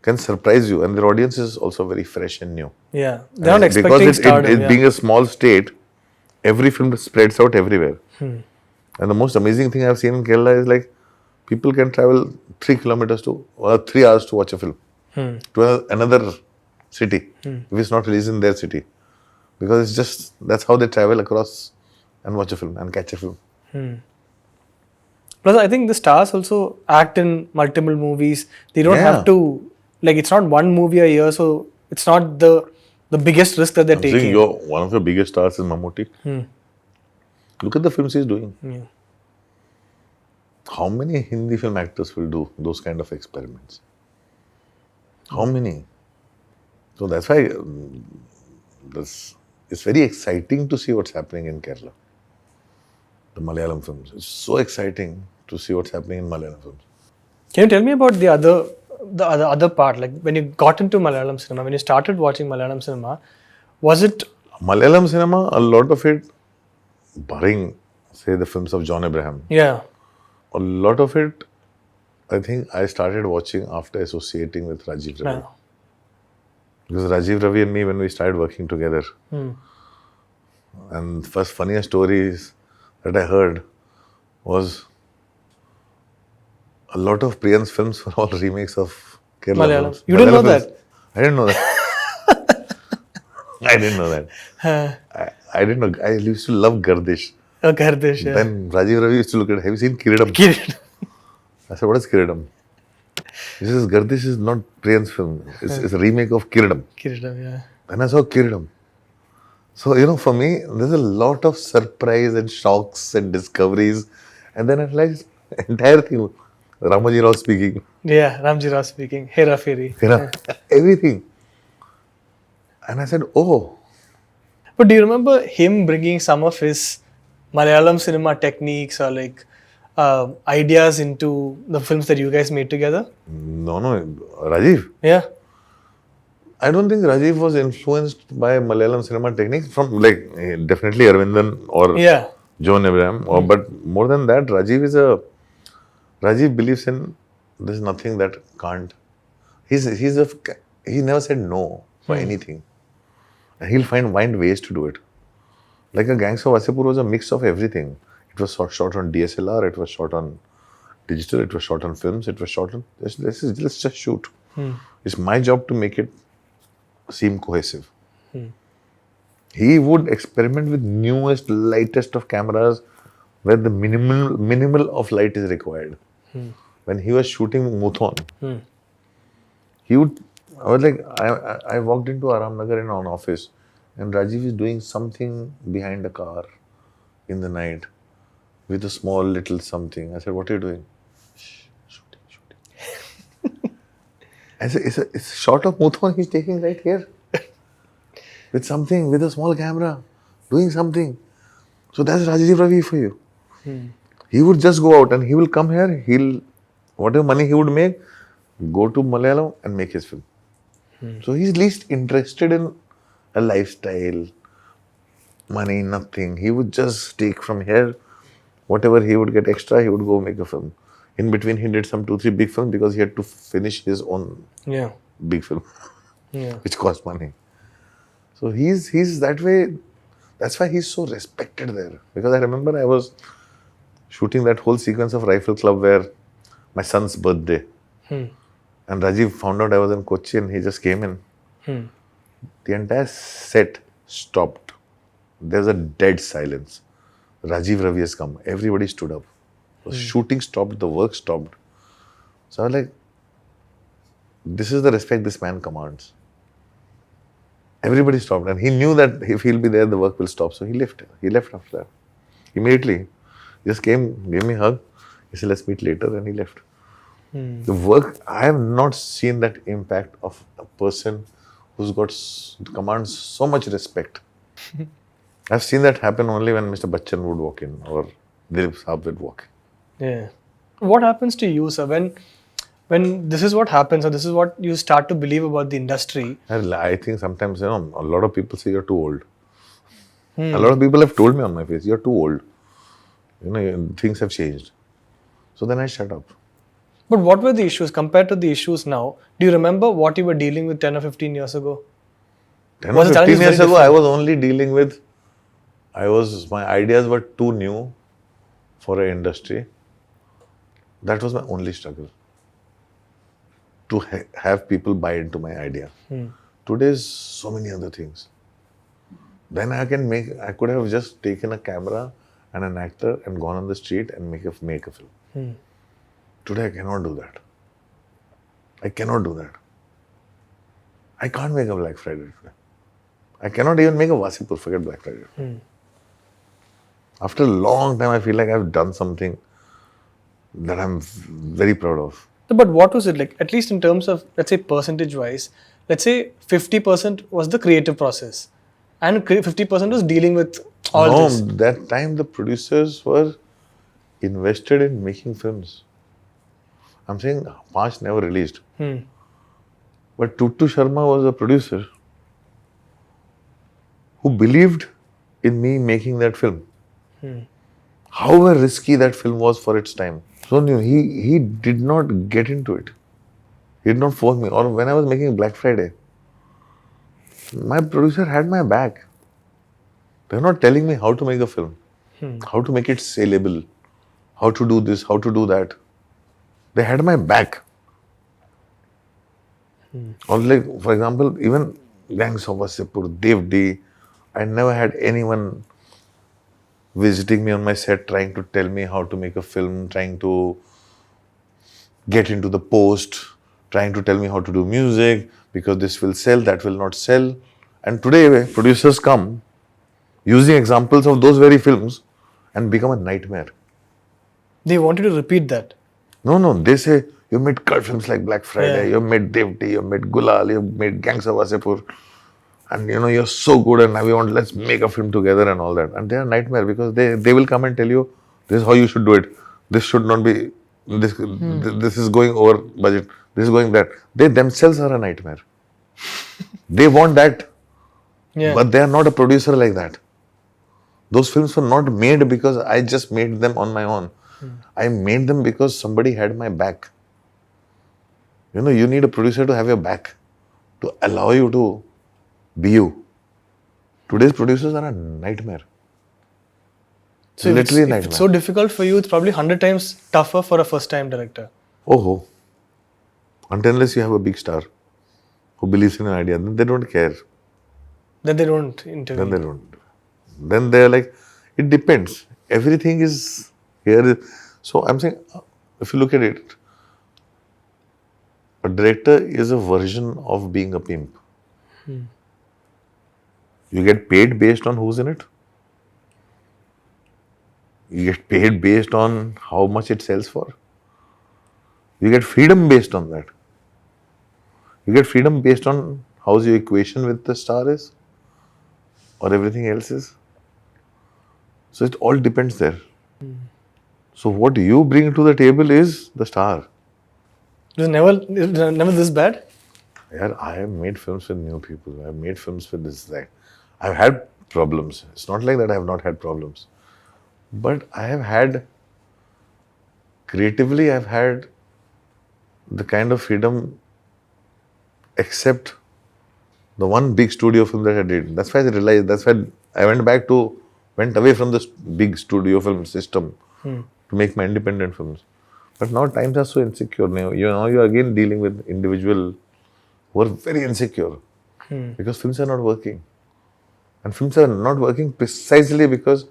can surprise you, and their audience is also very fresh and new. Yeah. They're not expecting stardom. Being a small state, every film spreads out everywhere. And the most amazing thing I've seen in Kerala is like people can travel 3 hours to watch a film to another city if it's not released in their city. Because it's just, that's how they travel across and watch a film and catch a film. Plus, I think the stars also act in multiple movies. They don't have to, like, it's not one movie a year, so it's not the biggest risk that they're taking. One of your biggest stars is Mammootty. Look at the films he's doing. Yeah. How many Hindi film actors will do those kind of experiments? How many? So that's why it's very exciting to see what's happening in Kerala. The Malayalam films. It's so exciting to see what's happening in Malayalam films. Can you tell me about the other part? Like when you got into Malayalam cinema, when you started watching Malayalam cinema, was it Malayalam cinema? A lot of it, barring say the films of John Abraham. Yeah. A lot of it, I think I started watching after associating with Rajeev Ravi. Yeah. Because Rajeev Ravi and me, when we started working together, and first funniest stories that I heard was a lot of Priyan's films were all remakes of Kerala Malayalam. films. You didn't know films. that? I didn't know that. I didn't know that. I didn't know. I used to love Gardish. Gardish, yeah. Then Rajeev Ravi used to look at, have you seen Kiridam? Kiridam. I said, what is Kiridam? This is Gardish is not Priyan's film. It's a remake of Kiridam. Kiridam, yeah. And I saw Kiridam. So, for me, there's a lot of surprise and shocks and discoveries. And then I realized entire thing. Ramoji Rao speaking. Yeah, Ramji Rao speaking. Hera Fairy. Everything. And I said, oh, But do you remember him bringing some of his Malayalam cinema techniques or like ideas into the films that you guys made together? no, Rajeev. Yeah. I don't think Rajeev was influenced by Malayalam cinema techniques from definitely Arvindan or Yeah. John Abraham. But more than that, Rajeev believes in there's nothing that can't. He never said no for anything. And he'll find ways to do it. Like a Gangs of Wasseypur was a mix of everything. It was shot on DSLR, it was shot on digital, it was shot on films, it was shot on let's just shoot. It's my job to make it seem cohesive. He would experiment with newest, lightest of cameras where the minimal of light is required. When he was shooting Muthon, I walked into Aramnagar in an office and Rajiv is doing something behind a car in the night with a small little something. I said, what are you doing? Shooting. I said, it's a shot of Muthon he's taking right here. With a small camera, doing something. So that's Rajeev Ravi for you. He would just go out and he will come here, whatever money he would make, go to Malayalam and make his film. So he's least interested in a lifestyle, money, nothing. He would just take from here, whatever he would get extra, he would go make a film. In between, he did some 2-3 big films because he had to finish his own big film, which cost money. So he's that way. That's why he's so respected there. Because I remember I was shooting that whole sequence of Rifle Club where my son's birthday. And Rajiv found out I was in Kochi and he just came in. The entire set stopped. There's a dead silence. Rajeev Ravi has come. Everybody stood up. The shooting stopped, the work stopped. So I was like, this is the respect this man commands. Everybody stopped and he knew that if he'll be there, the work will stop. So he left. He left after that. Immediately. He just came, gave me a hug. He said, let's meet later, and he left. The work, I have not seen that impact of a person who's commands so much respect. I've seen that happen only when Mr. Bachchan would walk in or Dilip Saab would walk in. Yeah. What happens to you, sir, when this is what happens or this is what you start to believe about the industry? I think sometimes, a lot of people say you're too old. A lot of people have told me on my face, you're too old. Things have changed. So then I shut up. But what were the issues compared to the issues now? Do you remember what you were dealing with 10 or 15 years ago? 10 or 15 years ago, I was only dealing with, my ideas were too new for an industry. That was my only struggle. To have people buy into my idea. Today's so many other things. Then I could have just taken a camera and an actor and gone on the street and make a film. Today I cannot do that. I cannot do that. I can't make a Black Friday today. I cannot even make a Wasseypur, forget Black Friday. After a long time, I feel like I've done something that I'm very proud of. But what was it like, at least in terms of, let's say, percentage-wise, let's say 50% was the creative process and 50% was dealing with all this? No, that time the producers were invested in making films. I'm saying 5 never released. But Tuttu Sharma was a producer who believed in me making that film. However risky that film was for its time. So he did not get into it. He did not force me. Or when I was making Black Friday, my producer had my back. They're not telling me how to make a film, how to make it saleable, how to do this, how to do that. They had my back. Or like, for example, even Gangs of Wasseypur, Dev D, I never had anyone visiting me on my set trying to tell me how to make a film, trying to get into the post, trying to tell me how to do music because this will sell, that will not sell. And today, producers come using examples of those very films and become a nightmare. They want you to repeat that. No, they say, you made cult films like Black Friday, Yeah. you made Devti, you made Gulal, you made Gangs of Wasseypur, and you're so good and now let's make a film together and all that. And they're a nightmare because they will come and tell you, this is how you should do it. This should not be, this is going over budget, this is going that. They themselves are a nightmare. They want that, Yeah. but they are not a producer like that. Those films were not made because I just made them on my own. I made them because somebody had my back. You need a producer to have your back, to allow you to be you. Today's producers are a nightmare. So Literally a if nightmare. it's so difficult for you, it's probably 100 times tougher for a first-time director. Oh, unless you have a big star who believes in an idea, then they don't care. Then they don't interview. Then they don't. Then they're like, it depends. Everything is here. So I'm saying, if you look at it, a director is a version of being a pimp. You get paid based on who's in it. You get paid based on how much it sells for. You get freedom based on that. You get freedom based on how's your equation with the star is or everything else is. So it all depends there. So what you bring to the table is the star. It was never this bad? Yeah, I have made films with new people. I have made films with this, that. I've had problems. It's not like that I have not had problems. But I have had, creatively, I've had the kind of freedom except the one big studio film that I did. That's why I realized, that's why I went away from this big studio film system to make my independent films. But now times are so insecure. Now you're again dealing with individuals who are very insecure because films are not working. And films are not working precisely because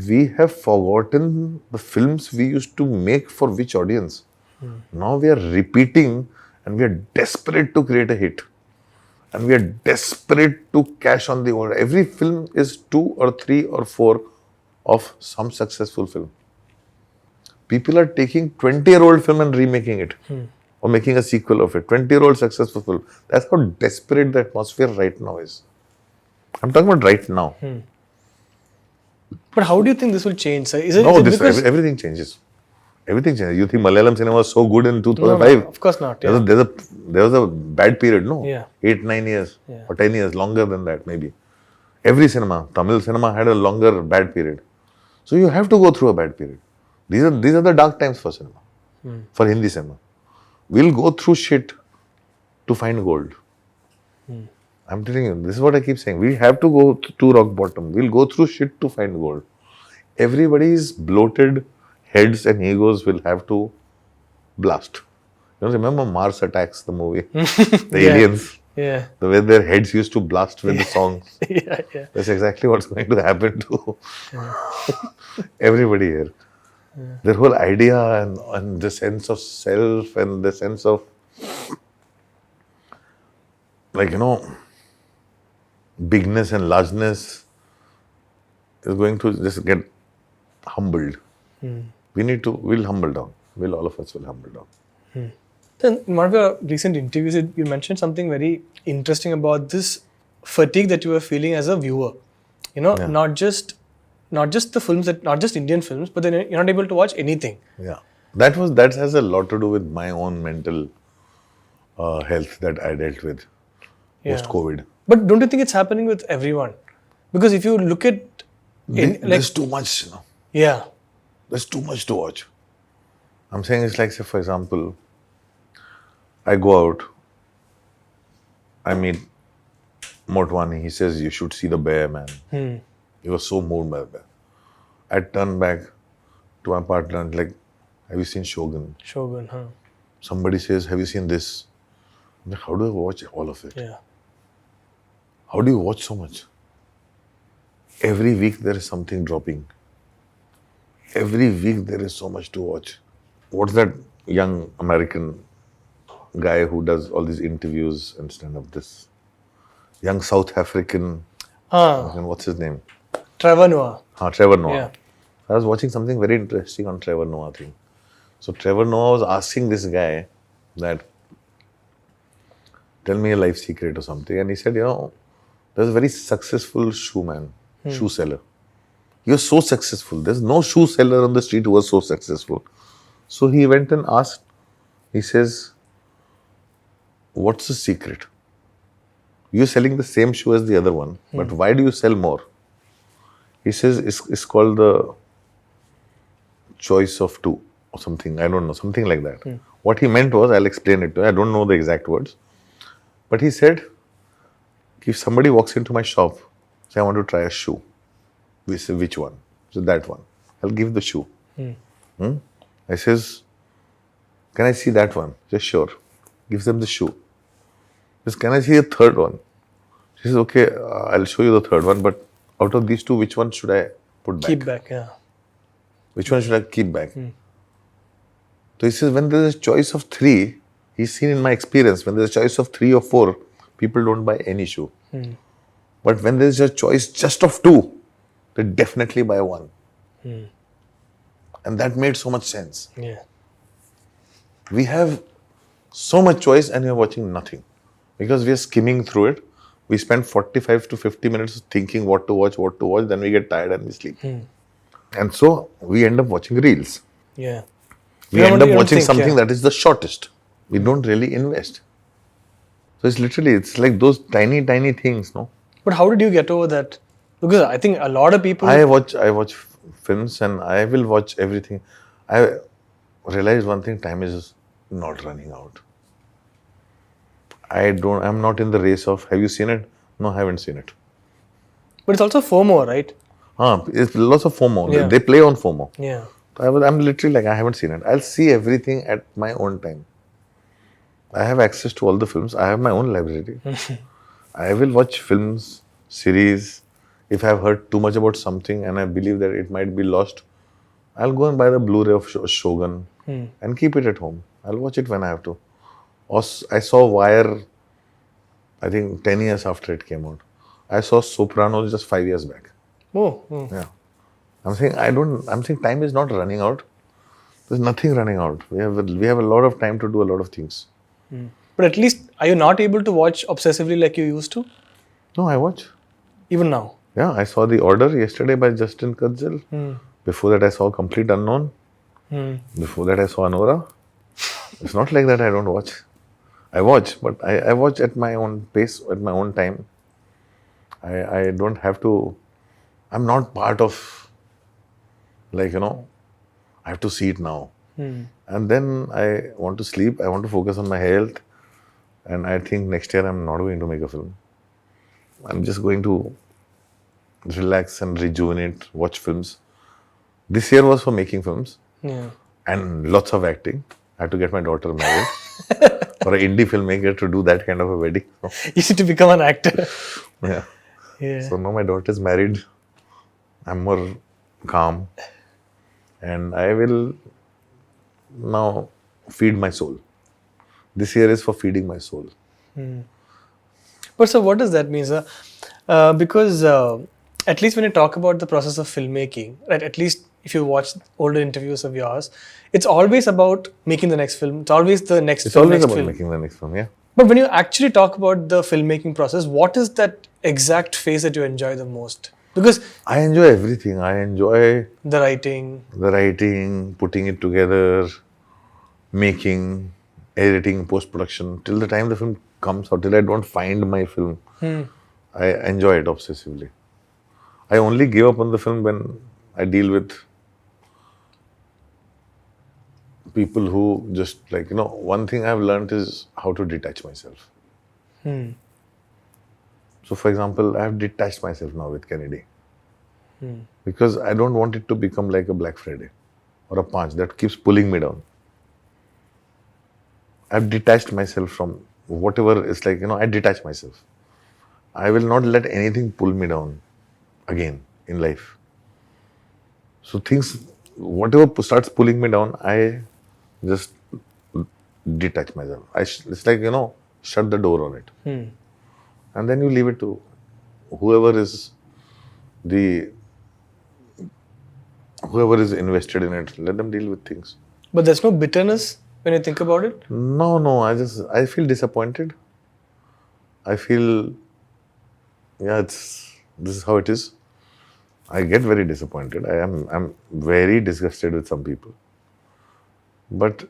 we have forgotten the films we used to make for which audience. Now we are repeating and we are desperate to create a hit. And we are desperate to cash on the old. Every film is 2 or 3 or 4 of some successful film. People are taking 20-year-old film and remaking it or making a sequel of it. 20-year-old successful film. That's how desperate the atmosphere right now is. I'm talking about right now. But how do you think this will change, sir? Everything changes. Everything changes. You think Malayalam cinema was so good in 2005? No, of course not. Yeah. There was a bad period, no? Yeah. 8-9 years Yeah. or 10 years, longer than that maybe. Every cinema, Tamil cinema had a longer bad period. So you have to go through a bad period. These are the dark times for cinema, for Hindi cinema. We'll go through shit to find gold. I'm telling you, this is what I keep saying. We have to go to rock bottom. We'll go through shit to find gold. Everybody's bloated heads and egos will have to blast. Remember Mars Attacks, the movie? The aliens. Yeah. The way their heads used to blast with the songs. Yeah. That's exactly what's going to happen to everybody here. Their whole idea and the sense of self and the sense of, bigness and largeness is going to just get humbled. We'll humble down. All of us will humble down. Then in one of your recent interviews, you mentioned something very interesting about this fatigue that you were feeling as a viewer. Not just the films not just Indian films, but then you're not able to watch anything. Yeah, that has a lot to do with my own mental health that I dealt with post-COVID. But don't you think it's happening with everyone? Because if you look at there's too much, Yeah. There's too much to watch. I'm saying it's like, say, for example, I go out, I meet Motwani, he says, you should see The Bear, man. He was so moved by The Bear. I turn back to my partner and like, have you seen Shogun? Shogun, huh? Somebody says, have you seen this? I'm like, how do I watch all of it? Yeah. How do you watch so much? Every week there is something dropping. Every week there is so much to watch. What's that young American guy who does all these interviews and stand up. This young South African, what's his name? Trevor Noah. Trevor Noah. Yeah. I was watching something very interesting on Trevor Noah thing. So Trevor Noah was asking this guy that, tell me a life secret or something. And he said, there's a very successful shoe seller. He was so successful. There's no shoe seller on the street who was so successful. So he went and asked, he says, what's the secret? You're selling the same shoe as the other one, but why do you sell more? He says, it's called the choice of two or something. I don't know, something like that. What he meant was, I'll explain it to you. I don't know the exact words. But he said, if somebody walks into my shop, say, I want to try a shoe. We say, which one? So that one. I'll give the shoe. I says, can I see that one? He says, sure. Gives them the shoe. He says, can I see a third one? She says, okay, I'll show you the third one, but out of these two, which one should I put back? Keep back, yeah. Which one should I keep back? So he says, when there's a choice of three, he's seen in my experience, when there's a choice of 3 or 4, people don't buy any shoe. But when there's a choice just of 2, they definitely buy one. And that made so much sense. Yeah. We have so much choice and you're watching nothing. Because we are skimming through it. We spend 45 to 50 minutes thinking what to watch, then we get tired and we sleep. And so we end up watching reels. Yeah. We end up watching something that is the shortest. We don't really invest. So it's like those tiny things, no? But how did you get over that? Because I think a lot of people... I watch films and I will watch everything. I realize one thing, time is not running out. I'm not in the race of, have you seen it? No, I haven't seen it. But it's also FOMO, right? It's lots of FOMO. Yeah. They play on FOMO. Yeah. I'm literally like, I haven't seen it. I'll see everything at my own time. I have access to all the films. I have my own library. I will watch films, series. If I've heard too much about something and I believe that it might be lost, I'll go and buy the Blu-ray of Shogun and keep it at home. I'll watch it when I have to. I saw Wire, I think 10 years after it came out. I saw Sopranos just 5 years back. Yeah. I'm saying time is not running out. There's nothing running out. We have a lot of time to do a lot of things. But at least, are you not able to watch obsessively like you used to? No, I watch. Even now? Yeah, I saw The Order yesterday by Justin Kurzel. Before that, I saw Complete Unknown. Before that, I saw Anora. It's not like that I don't watch. I watch, but I watch at my own pace, at my own time. I don't have to... I'm not part of, I have to see it now. And then I want to sleep, I want to focus on my health. And I think next year I'm not going to make a film. I'm just going to relax and rejuvenate, watch films. This year was for making films. Yeah. And lots of acting. I had to get my daughter married. For an indie filmmaker to do that kind of a wedding. You need to become an actor. Yeah. So now my daughter is married. I'm more calm. And I will now feed my soul. This year is for feeding my soul. But so what does that mean, sir? Because at least when you talk about the process of filmmaking, right, at least if you watch older interviews of yours, it's always about making the next film. It's always the next It's film. always about making the next film, yeah. But when you actually talk about the filmmaking process, what is that exact phase that you enjoy the most? Because I enjoy everything. I enjoy the writing, putting it together, making, editing, post-production. Till the time the film comes out, till I don't find my film, I enjoy it obsessively. I only give up on the film when I deal with people who just one thing I've learned is how to detach myself. So for example, I have detached myself now with Kennedy. Because I don't want it to become like a Black Friday or a punch that keeps pulling me down. I've detached myself from whatever is I detach myself. I will not let anything pull me down again in life. So whatever starts pulling me down, I just detach myself. It's like, shut the door on it. And then you leave it to whoever is the whoever is invested in it. Let them deal with things. But there's no bitterness when you think about it. No. I feel disappointed. I feel, yeah, this is how it is. I get very disappointed. I'm very disgusted with some people. But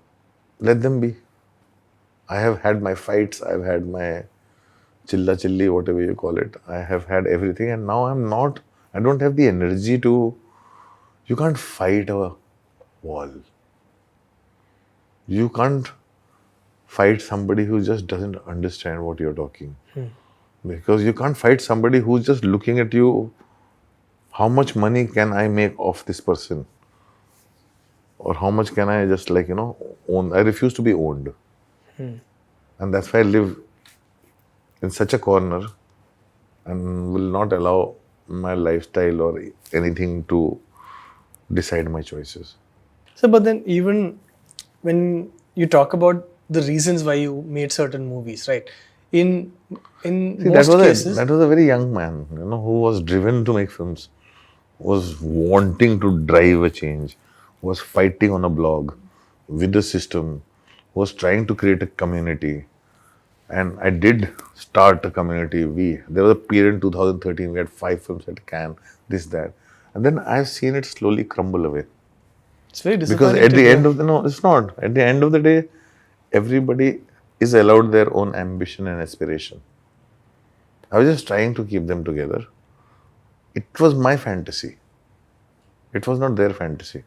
let them be. I have had my fights. I've had my chilla chilli, whatever you call it. I have had everything, and now I don't have the energy to. You can't fight a wall. You can't fight somebody who just doesn't understand what you're talking. Because you can't fight somebody who's just looking at you. How much money can I make off this person? Or how much can I just own? I refuse to be owned. And that's why I live in such a corner and will not allow my lifestyle or anything to decide my choices. So, but then even when you talk about the reasons why you made certain movies, right? In See, most cases, that was a very young man, who was driven to make films, was wanting to drive a change, was fighting on a blog with the system, was trying to create a community. And I did start a community. There was a period in 2013, we had 5 films at Cannes, this, that. And then I've seen it slowly crumble away. it's very Because disappointing. at to the hear. end of the, no, it's not. At the end of the day, everybody is allowed their own ambition and aspiration. I was just trying to keep them together. It was my fantasy. It was not their fantasy.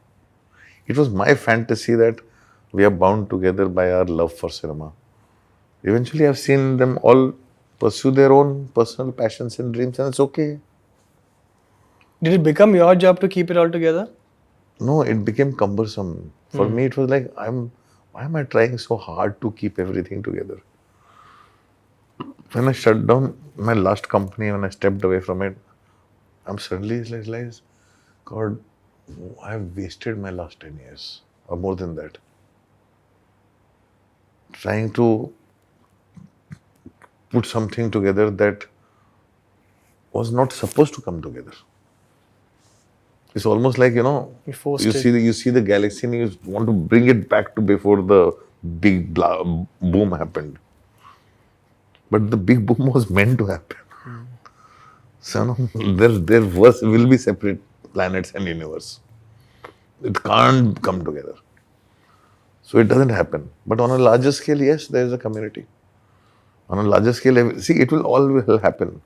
It was my fantasy that we are bound together by our love for cinema. Eventually, I've seen them all pursue their own personal passions and dreams, and it's okay. Did it become your job to keep it all together? No, it became cumbersome. For me, it was like, why am I trying so hard to keep everything together? When I shut down my last company, when I stepped away from it, I'm suddenly realized, God, I've wasted my last 10 years or more than that. Trying to put something together that was not supposed to come together. It's almost like, You forced it. you see the galaxy and you want to bring it back to before the big boom happened. But the big boom was meant to happen. So there will be separate planets and universe. It can't come together. So it doesn't happen. But on a larger scale, yes, there is a community. On a larger scale, see, it will all will happen.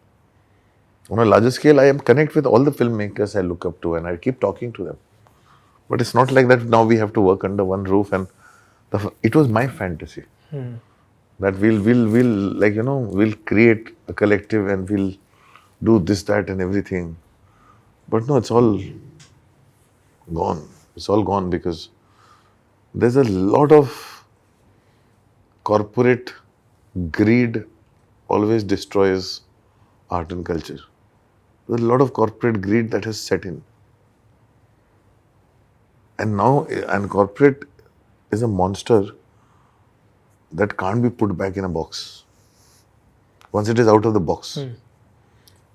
On a larger scale, I am connect with all the filmmakers I look up to and I keep talking to them. But it's not like that now we have to work under one roof. And it was my fantasy that we'll create a collective and we'll do this, that, and everything. But no, it's all gone. It's all gone because there's a lot of corporate greed always destroys art and culture. There's a lot of corporate greed that has set in. And corporate is a monster that can't be put back in a box. Once it is out of the box,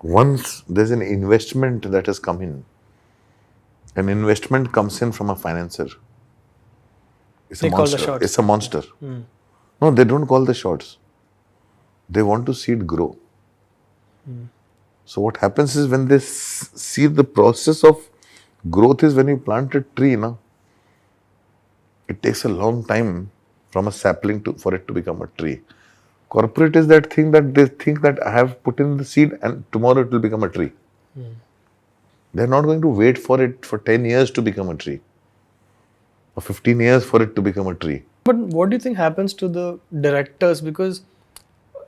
once there's an investment that has come in, an investment comes in from a financier. It's They a call the monster. shots. It's a monster. No, they don't call the shots. They want to see it grow. So what happens is when they see the process of growth is when you plant a tree, it takes a long time from a sapling for it to become a tree. Corporate is that thing that they think that I have put in the seed and tomorrow it will become a tree. They're not going to wait for it for 10 years to become a tree or 15 years for it to become a tree. But what do you think happens to the directors? Because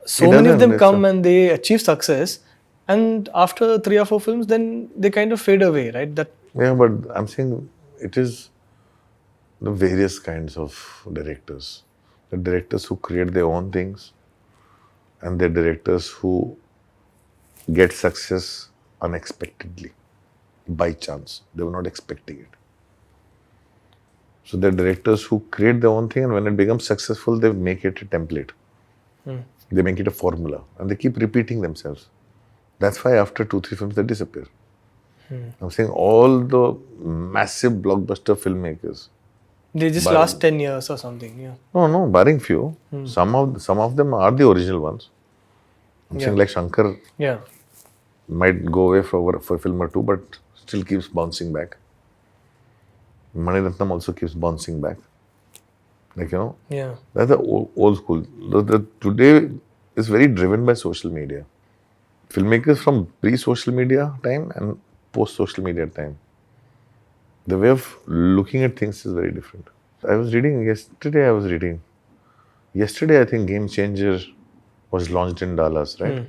so It many of them doesn't, come and they achieve success, and after 3 or 4 films, then they kind of fade away, right? That Yeah, but I'm saying it is the various kinds of directors. The directors who create their own things and the directors who get success unexpectedly, by chance. They were not expecting it. So they're directors who create their own thing, and when it becomes successful, they make it a template. They make it a formula, and they keep repeating themselves. That's why after 2-3 films, they disappear. I'm saying all the massive blockbuster filmmakers. They just last 10 years or something. Yeah. No, barring few. Some of them are the original ones. I'm saying like Shankar Yeah. might go away for a film or two, but still keeps bouncing back. Maniratnam also keeps bouncing back. Like, Yeah. that's the old school. The today is very driven by social media. Filmmakers from pre-social media time and post-social media time, the way of looking at things is very different. Yesterday I think Game Changer was launched in Dallas, right?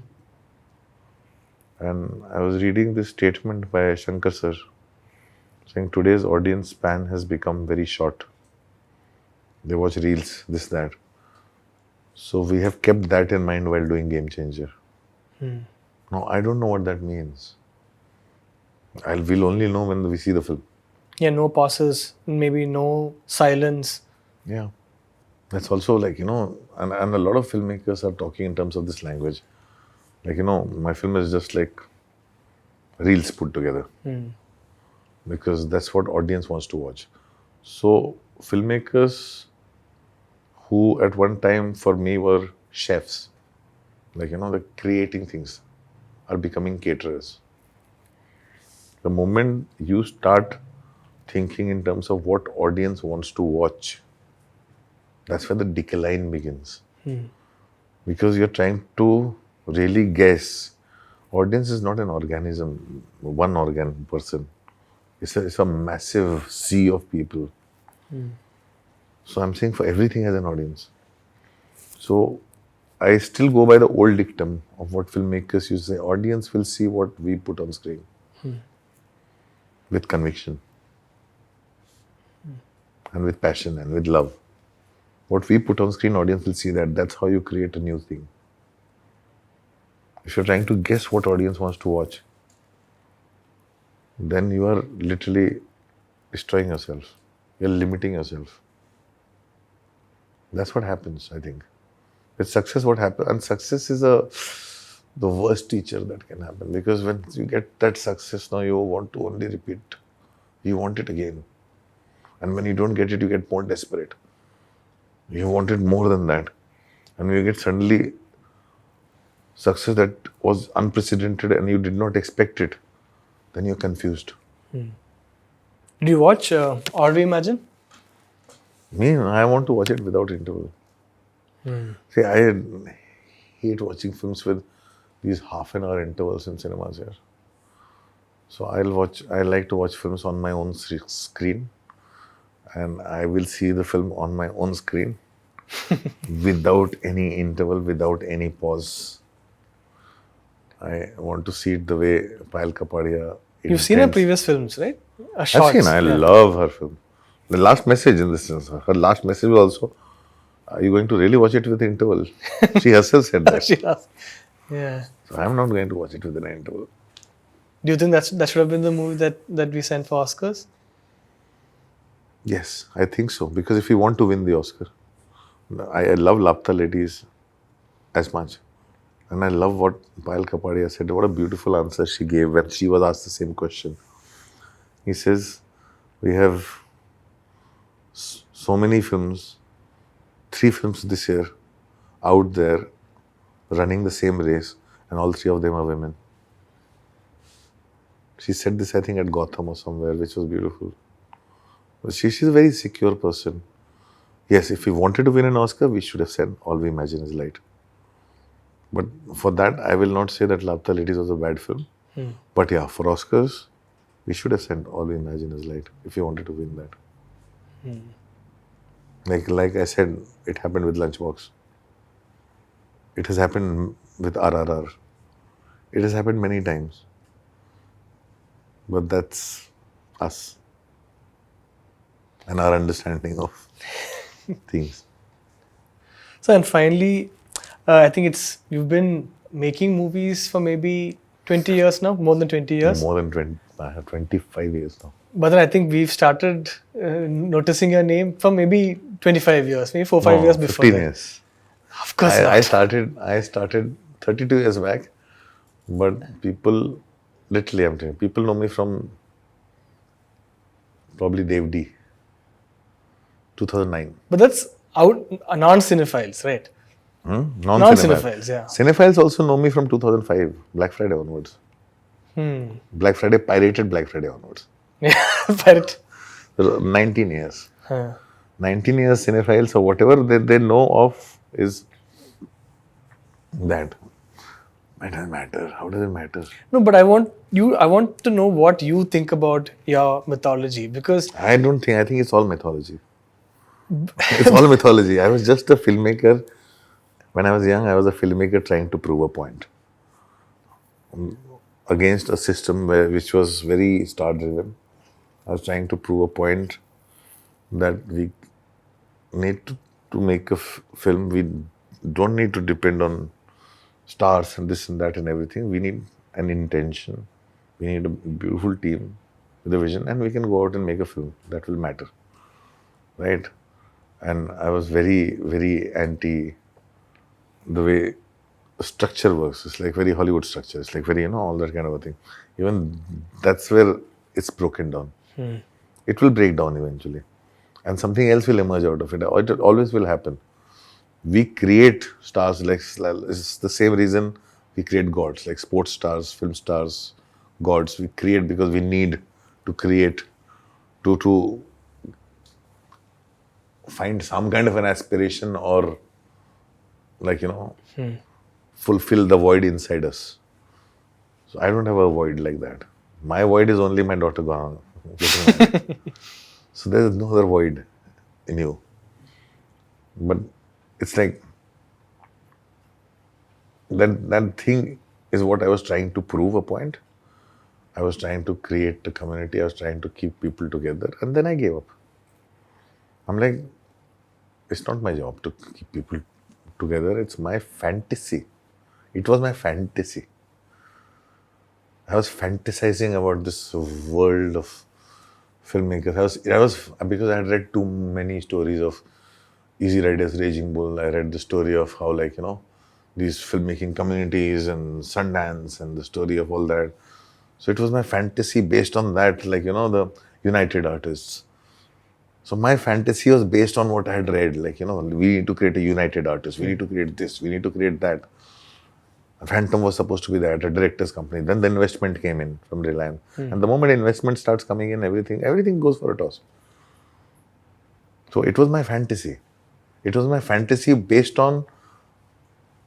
And I was reading this statement by Shankar sir saying today's audience span has become very short. They watch reels, this, that. So we have kept that in mind while doing Game Changer. Now, I don't know what that means. We'll only know when we see the film. Yeah, no pauses, maybe no silence. Yeah. That's also like, and a lot of filmmakers are talking in terms of this language. Like, my film is just like reels put together. Because that's what audience wants to watch. So, filmmakers who at one time for me were chefs, like, they're creating things, are becoming caterers. The moment you start thinking in terms of what audience wants to watch, that's where the decline begins. Because you're trying to really guess. Audience is not an organism, one organ person. It's a massive sea of people. So I'm saying for everything has an audience. So I still go by the old dictum of what filmmakers used to say, audience will see what we put on screen. With conviction. And with passion and with love. What we put on screen, audience will see that. That's how you create a new thing. If you're trying to guess what audience wants to watch, then you are literally destroying yourself. You're limiting yourself. That's what happens, I think. With success, what happens? And success is the worst teacher that can happen. Because when you get that success, now you want to only repeat. You want it again. And when you don't get it, you get more desperate. You wanted more than that. And when you get suddenly success that was unprecedented and you did not expect it, then you're confused. Do you watch Or We Imagine? I want to watch it without interval. See, I hate watching films with these half-an-hour intervals in cinemas here. So I like to watch films on my own screen, and I will see the film on my own screen without any interval, without any pause. I want to see it the way Payal Kapadia. You've seen her previous films, right? I've seen. I love her film. The last message in this sense, her last message was also, are you going to really watch it with interval? She herself said that. She does. Yeah. So I'm not going to watch it with an interval. Do you think that should have been the movie that we sent for Oscars? Yes, I think so. Because if we want to win the Oscar, I love Lapta Ladies as much. And I love what Payal Kapadia said. What a beautiful answer she gave when she was asked the same question. He says, we have so many films, 3 films this year, out there, running the same race, and all 3 of them are women. She said this, I think, at Gotham or somewhere, which was beautiful. But she's a very secure person. Yes, if we wanted to win an Oscar, we should have said All We Imagine Is Light. But for that, I will not say that Lapta Ladies was a bad film. But yeah, for Oscars, we should have said All We Imagine Is Light if we wanted to win that. Like I said, it happened with Lunchbox. It has happened with RRR. It has happened many times. But that's us and our understanding of things. So, and finally, I think you've been making movies for maybe 20 years now, more than 20 years. More than 20, I have 25 years now. But then I think we've started noticing your name for maybe 25 years, maybe 4 5 years before 15 that. years. Of course not. I started 32 years back, but people, literally I'm telling you, people know me from probably Dev D, 2009. But that's out non-cinephiles, right? Non-cinephiles. Non-cinephiles, yeah. Cinephiles also know me from 2005, Black Friday onwards. Black Friday, pirated Black Friday onwards. Yeah, but So 19 years. 19 years cinephiles, so whatever they know of is that. It doesn't matter. How does it matter? no, but I want to know what you think about your mythology, because I don't think, I think it's all mythology. It's all mythology. I was just a filmmaker. When I was young, I was a filmmaker trying to prove a point against a system which was very star driven. I was trying to prove a point that we need to make a film. We don't need to depend on stars and this and that and everything. We need an intention. We need a beautiful team with a vision, and we can go out and make a film that will matter, right? And I was very, very anti the way structure works. It's like very Hollywood structure. It's like very, all that kind of a thing. Even that's where it's broken down. It will break down eventually, and something else will emerge out of it. It always will happen. We create stars, like it's the same reason we create gods, like sports stars, film stars, gods. We create because we need to create to find some kind of an aspiration, or like fulfill the void inside us. So I don't have a void like that. My void is only my daughter gone. So there is no other void in you. But it's like that thing is what I was trying to prove a point. I was trying to create a community. I was trying to keep people together, and then I gave up. I'm like, it's not my job to keep people together. It's my fantasy. It was my fantasy. I was fantasizing about this world of filmmakers. I was because I had read too many stories of Easy Riders, Raging Bull. I read the story of how, these filmmaking communities and Sundance and the story of all that. So it was my fantasy based on that, the United Artists. So my fantasy was based on what I had read, we need to create a United Artist, we need to create this, we need to create that. Phantom was supposed to be that, a director's company. Then the investment came in from Reliance. And the moment investment starts coming in, everything goes for a toss. So it was my fantasy. It was my fantasy based on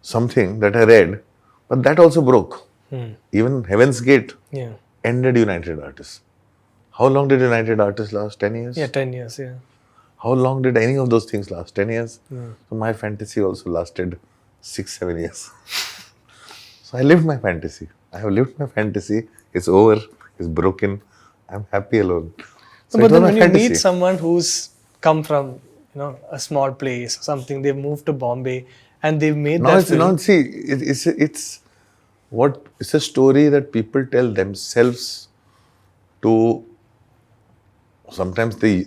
something that I read, but that also broke. Even Heaven's Gate ended United Artists. How long did United Artists last? 10 years? Yeah, 10 years, yeah. How long did any of those things last? 10 years? So my fantasy also lasted 6-7 years. So I lived my fantasy. I have lived my fantasy. It's over. It's broken. I'm happy alone. So but then when you meet someone who's come from, a small place or something, they've moved to Bombay and they've made that film. It's a story that people tell themselves to. Sometimes they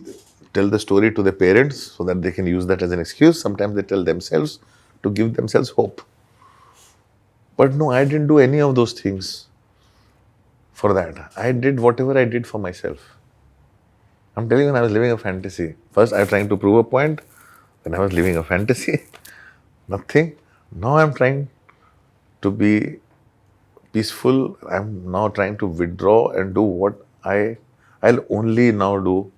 tell the story to their parents so that they can use that as an excuse. Sometimes they tell themselves to give themselves hope. But no, I didn't do any of those things for that. I did whatever I did for myself. I'm telling you, when I was living a fantasy, first I was trying to prove a point, then I was living a fantasy, nothing. Now I'm trying to be peaceful. I'm now trying to withdraw and do what I'll only now do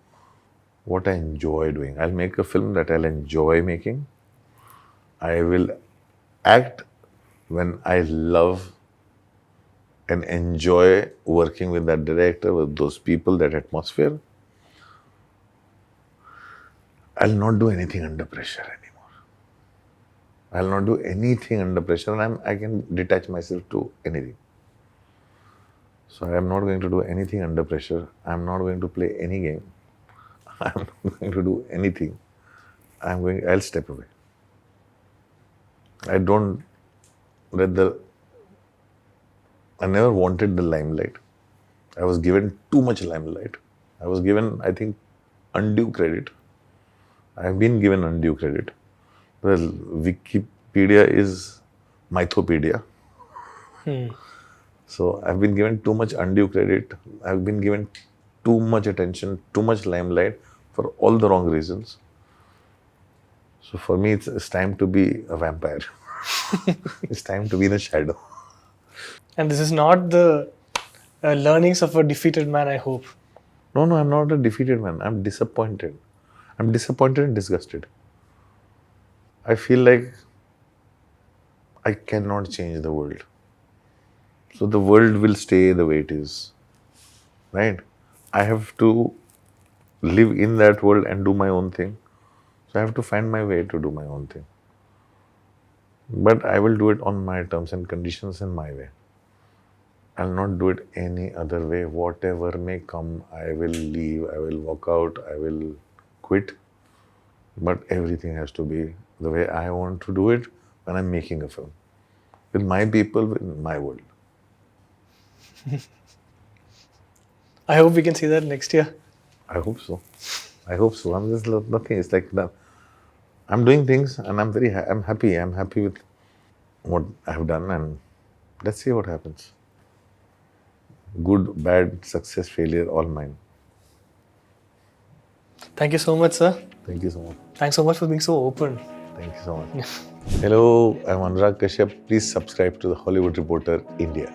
what I enjoy doing. I'll make a film that I'll enjoy making. I will act when I love and enjoy working with that director, with those people, that atmosphere. I'll not do anything under pressure anymore. I'll not do anything under pressure, and I can detach myself to anything. So I am not going to do anything under pressure. I'm not going to play any game. I'm not going to do anything. I'll step away. I never wanted the limelight. I was given too much limelight. I was given, I think, undue credit. I have been given undue credit. Well, Wikipedia is mythopedia. So I've been given too much undue credit. I've been given too much attention, too much limelight for all the wrong reasons. So for me, it's time to be a vampire. It's time to be in the shadow. And this is not the learnings of a defeated man, I hope. No, I'm not a defeated man. I'm disappointed. I'm disappointed and disgusted. I feel like I cannot change the world. So the world will stay the way it is. Right? I have to live in that world and do my own thing. So I have to find my way to do my own thing. But I will do it on my terms and conditions in my way. I'll not do it any other way. Whatever may come, I will leave, I will walk out, I will quit. But everything has to be the way I want to do it when I'm making a film. With my people, in my world. I hope we can see that next year. I hope so. I hope so. I'm just nothing. It's like I'm doing things and I'm happy. I'm happy with what I have done, and let's see what happens. Good, bad, success, failure, all mine. Thank you so much, sir. Thank you so much. Thanks so much for being so open. Thank you so much. Hello, I'm Anurag Kashyap. Please subscribe to the Hollywood Reporter India.